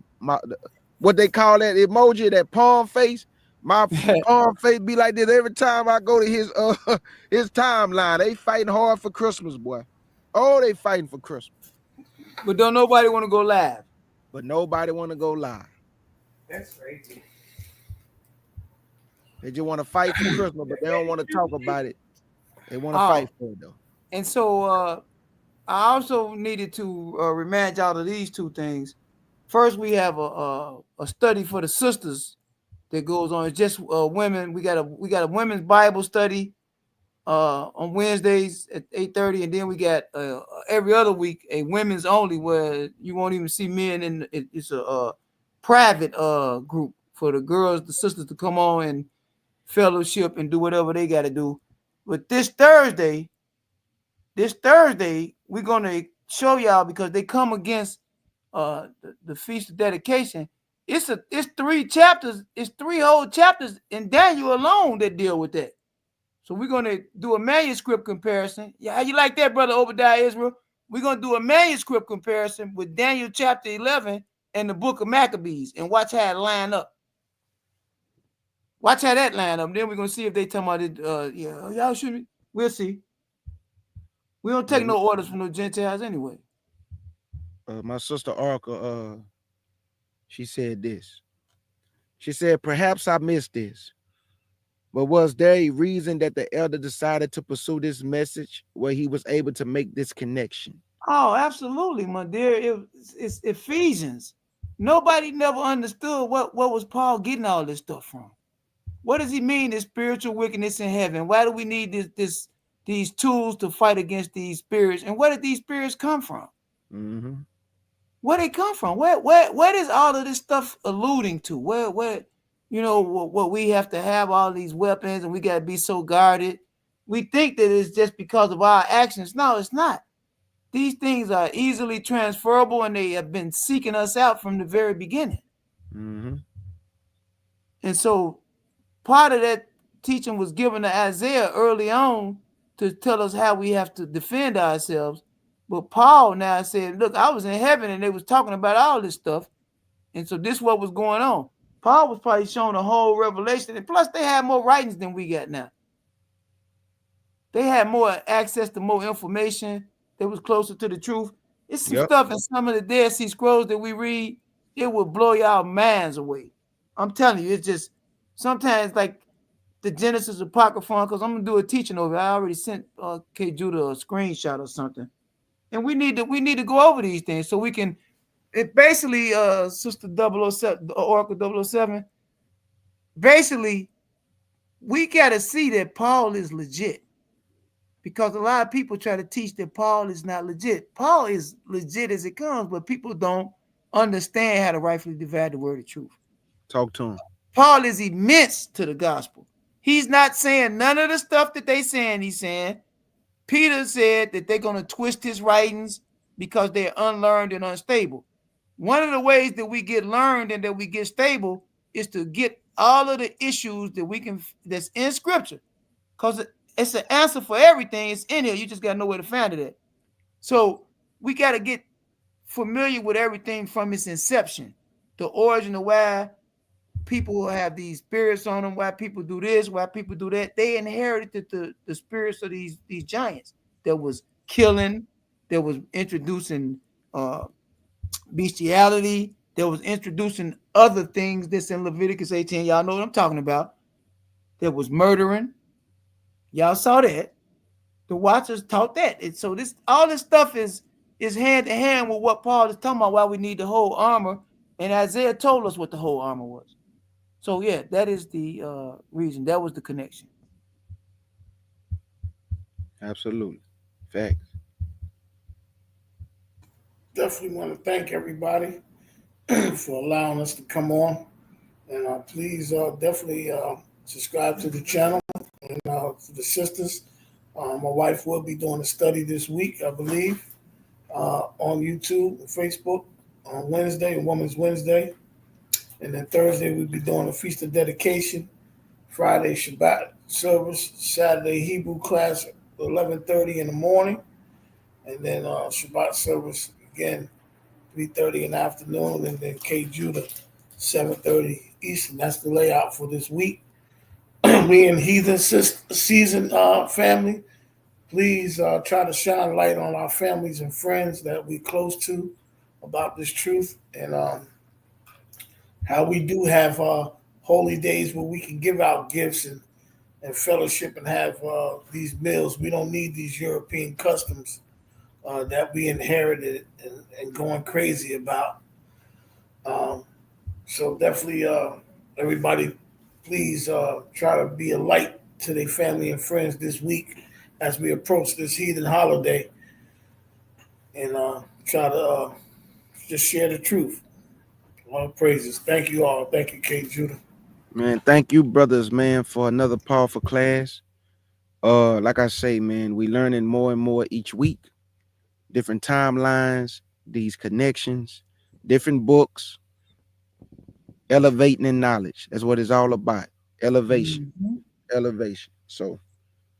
what they call that emoji, that palm face. My palm face be like this every time I go to his his timeline. They fighting hard for Christmas, boy. Oh, they fighting for Christmas. But don't nobody want to go live. But nobody want to go live. That's crazy. They just want to fight for Christmas, but they don't want to talk about it. They want to fight for it though. And so I also needed to remind y'all of these two things. First, we have a study for the sisters that goes on. It's just women. We got a women's Bible study on Wednesdays at 8:30, and then we got every other week a women's only where you won't even see men. And it's a private group for the girls, the sisters to come on and fellowship and do whatever they got to do. But this Thursday, we're gonna show y'all because they come against the feast of dedication. It's 3 chapters. It's 3 whole chapters in Daniel alone that deal with that. So we're gonna do a manuscript comparison. Yeah, how you like that, brother Obadiah Israel? We're gonna do a manuscript comparison with Daniel chapter 11 and the book of Maccabees, and watch how it line up. Watch how that line up. Then we're gonna see if they talking about it. Yeah, y'all should. We'll see. We don't take no orders from no Gentiles anyway. My sister Oracle, she said this. She said, perhaps I missed this, but was there a reason that the elder decided to pursue this message where he was able to make this connection? Oh, absolutely, my dear. It's Ephesians. Nobody never understood what was Paul getting all this stuff from. What does he mean, this spiritual wickedness in heaven? Why do we need these tools to fight against these spirits? And where did these spirits come from? Mm-hmm. Where they come from? Where is all of this stuff alluding to? Where what we have to have all these weapons and we got to be so guarded? We think that it's just because of our actions. No, it's not. These things are easily transferable and they have been seeking us out from the very beginning. Mm-hmm. And so part of that teaching was given to Isaiah early on to tell us how we have to defend ourselves. But Paul now said, look, I was in heaven and they was talking about all this stuff. And so this is what was going on. Paul was probably showing a whole revelation. And plus they had more writings than we got now. They had more access to more information. They was closer to the truth. It's some stuff in some of the Dead Sea Scrolls that we read. It will blow y'all minds away. I'm telling you, it's just sometimes like the Genesis Apocryphon, because I'm gonna do a teaching over it. I already sent K Judah a screenshot or something. And we need to go over these things so we can it basically Sister 007, Oracle 007. Basically, we gotta see that Paul is legit. Because a lot of people try to teach that Paul is not legit. Paul is legit as it comes, but people don't understand how to rightfully divide the word of truth. Talk to him. Paul is immense to the gospel. He's not saying none of the stuff that they saying he's saying. Peter said that they're going to twist his writings because they're unlearned and unstable. One of the ways that we get learned and that we get stable is to get all of the issues that's in scripture. Because it's an answer for everything. It's in here. You just got to know where to find it at. So we got to get familiar with everything from its inception. the origin of why people have these spirits on them, why people do this, why people do that. They inherited the spirits of these giants that was killing, that was introducing bestiality, that was introducing other things that's in Leviticus 18. Y'all know what I'm talking about. That was murdering. Y'all saw that. The Watchers taught that. And so all this stuff is hand in hand with what Paul is talking about, why we need the whole armor. And Isaiah told us what the whole armor was. So yeah, that is the reason. That was the connection. Absolutely. Facts. Definitely want to thank everybody for allowing us to come on. And please definitely subscribe to the channel. And for the sisters, my wife will be doing a study this week, I believe, on YouTube and Facebook on Wednesday, Women's Wednesday. And then Thursday, we'll be doing a Feast of Dedication. Friday, Shabbat service. Saturday, Hebrew class, 11:30 in the morning. And then Shabbat service again, 3:30 in the afternoon. And then K Judah, 7:30 Eastern. That's the layout for this week. We in Heathen Season family, please try to shine light on our families and friends that we close to about this truth, and how we do have holy days where we can give out gifts and fellowship and have these meals. We don't need these European customs that we inherited and going crazy about. So definitely, everybody, please try to be a light to their family and friends this week as we approach this heathen holiday, and try to just share the truth. All praises. Thank you all. Thank you, K. Judah. Man, thank you, brothers, man, for another powerful class. Like I say, man, we learning more and more each week. Different timelines, these connections, different books, elevating in knowledge. That's what it's all about. Elevation. Elevation. So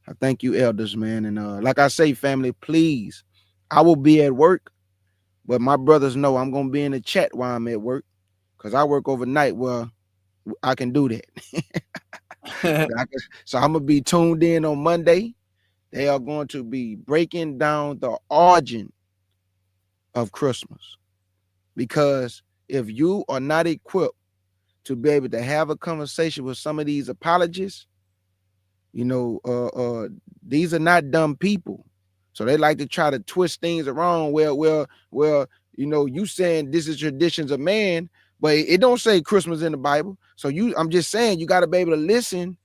I thank you, elders, man. And like I say, family, please, I will be at work, but my brothers know I'm gonna be in the chat while I'm at work, because I work overnight. Well, I can do that. So I'm gonna be tuned in on Monday. They are going to be breaking down the origin of Christmas, because if you are not equipped to be able to have a conversation with some of these apologists, these are not dumb people. So they like to try to twist things around. Well, you saying this is traditions of man, but it don't say Christmas in the Bible. So I'm just saying you got to be able to listen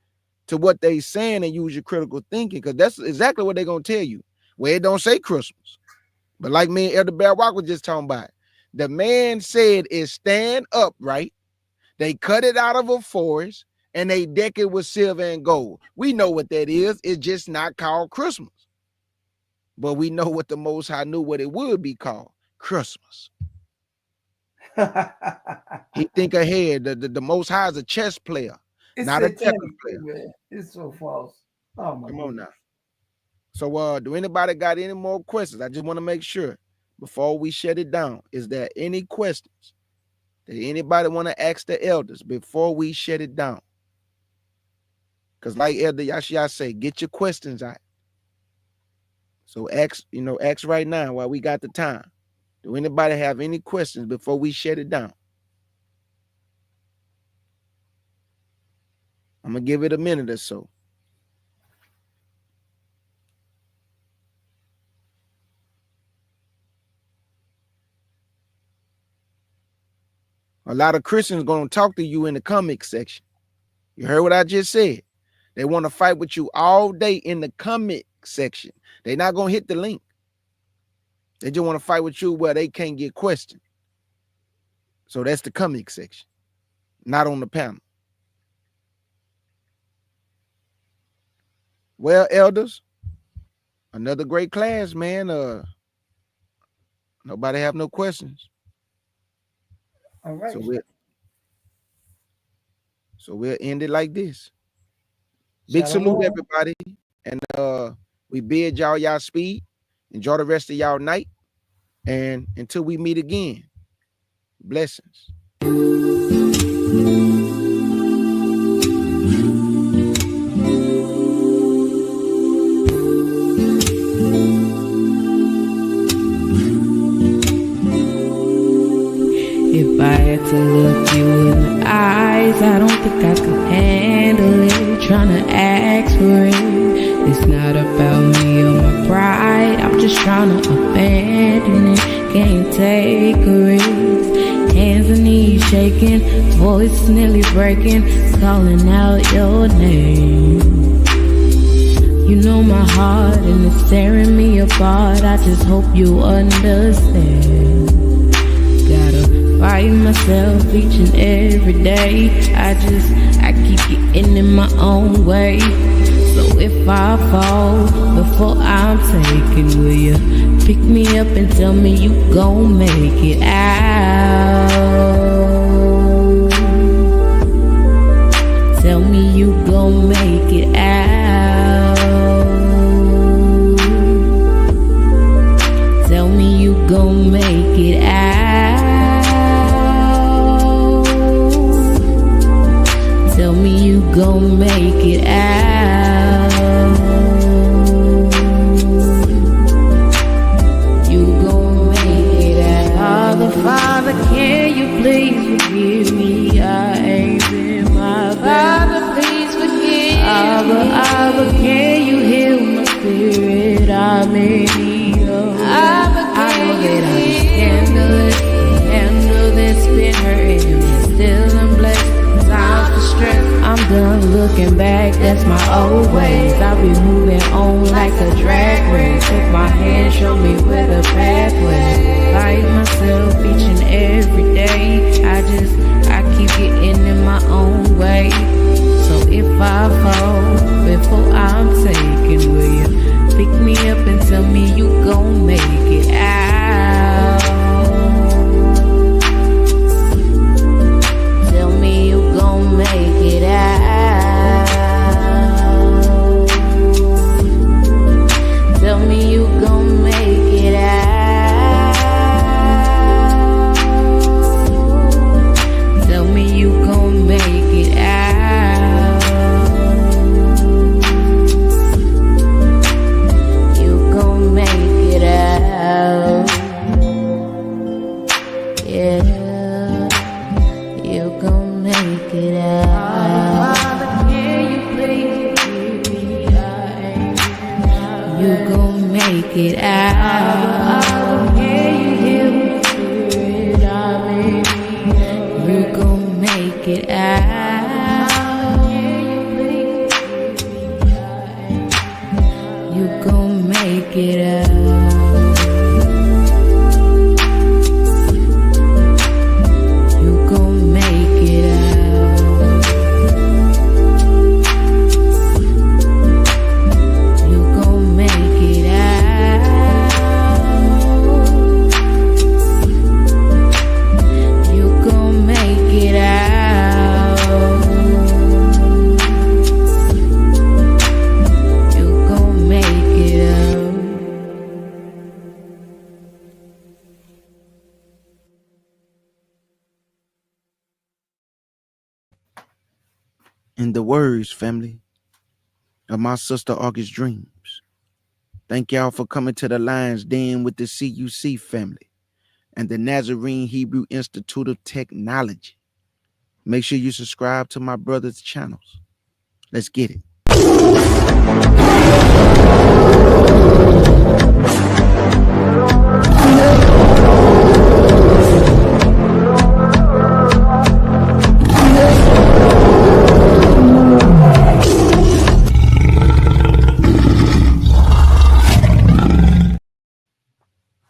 to what they saying and use your critical thinking, because that's exactly what they're gonna tell you. Well, it don't say Christmas, but like me and Elder Bear Rock was just talking about, the man said is stand upright. They cut it out of a forest and they deck it with silver and gold. We know what that is. It's just not called Christmas. But we know what the Most High knew what it would be called: Christmas. He think ahead. The Most High is a chess player, not a checkers player. Man. It's so false. Oh my Come on now. So do anybody got any more questions? I just want to make sure before we shut it down. Is there any questions that anybody want to ask the elders before we shut it down? Because like Elder Yashia say, get your questions out. So ask right now while we got the time. Do anybody have any questions before we shut it down? I'm gonna give it a minute or so. A lot of Christians gonna talk to you in the comment section. You heard what I just said? They want to fight with you all day in the comment section. They're not gonna hit the link. They just want to fight with you where they can't get questioned. So that's the comment section, not on the panel. Well, elders, another great class, man. Nobody have no questions. All right. So we'll end it like this. Big salute, everybody. And we bid y'all speed. Enjoy the rest of y'all night. And until we meet again, blessings. If I had to look you in the eyes, I don't think I could handle it. Tryna ask for it. It's not about me or my pride. I'm just tryna abandon it. Can't take a risk. Hands and knees shaking, voice nearly breaking, calling out your name. You know my heart and it's tearing me apart. I just hope you understand. Gotta fight myself each and every day. I keep getting in my own way. So if I fall before I'm taken, will you pick me up and tell me you gon' make it out? Tell me you gon' make it out. Tell me you gon' make it out. Tell me you gon' make it out. You gon' make it out. Father, Father, can you please forgive me? I ain't been my best. Father, please forgive me. Abba, can you heal my spirit? I'm in need of help. I know that I'm scandalous. Handle that's been hurting me. Still I'm blessed. Time for stress. I'm done looking back, that's my old ways. I'll be moving on like a drag race. Take my hand, show me where the pathway. Fight myself each and every day. I keep getting in my own way. So if I fall before I'm taken, will you pick me up and tell me you gon' make it out? Tell me you gon' make it out. Tell me you gon' make it out. Tell me you gon' make it out. You gon' make it out. Yeah, you gon' make it out. Father, can you please forgive me? You gon' make it out. Can you heal my spirit? I'm in need. You gon' make it out. Can you please forgive me? You gon' make it out. You gon' make it out. You gon' make it out. You gon' make it out. You gon' make it out. In the words, family, of my sister August Dreams. Thank y'all for coming to the Lions Den with the CUC family and the Nazarene Hebrew Institute of Technology. Make sure you subscribe to my brother's channels. Let's get it.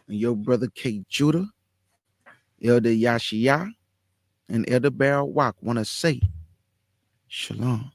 And your brother K. Judah, Elder Yashia, and Elder Barawak want to say, Shalom.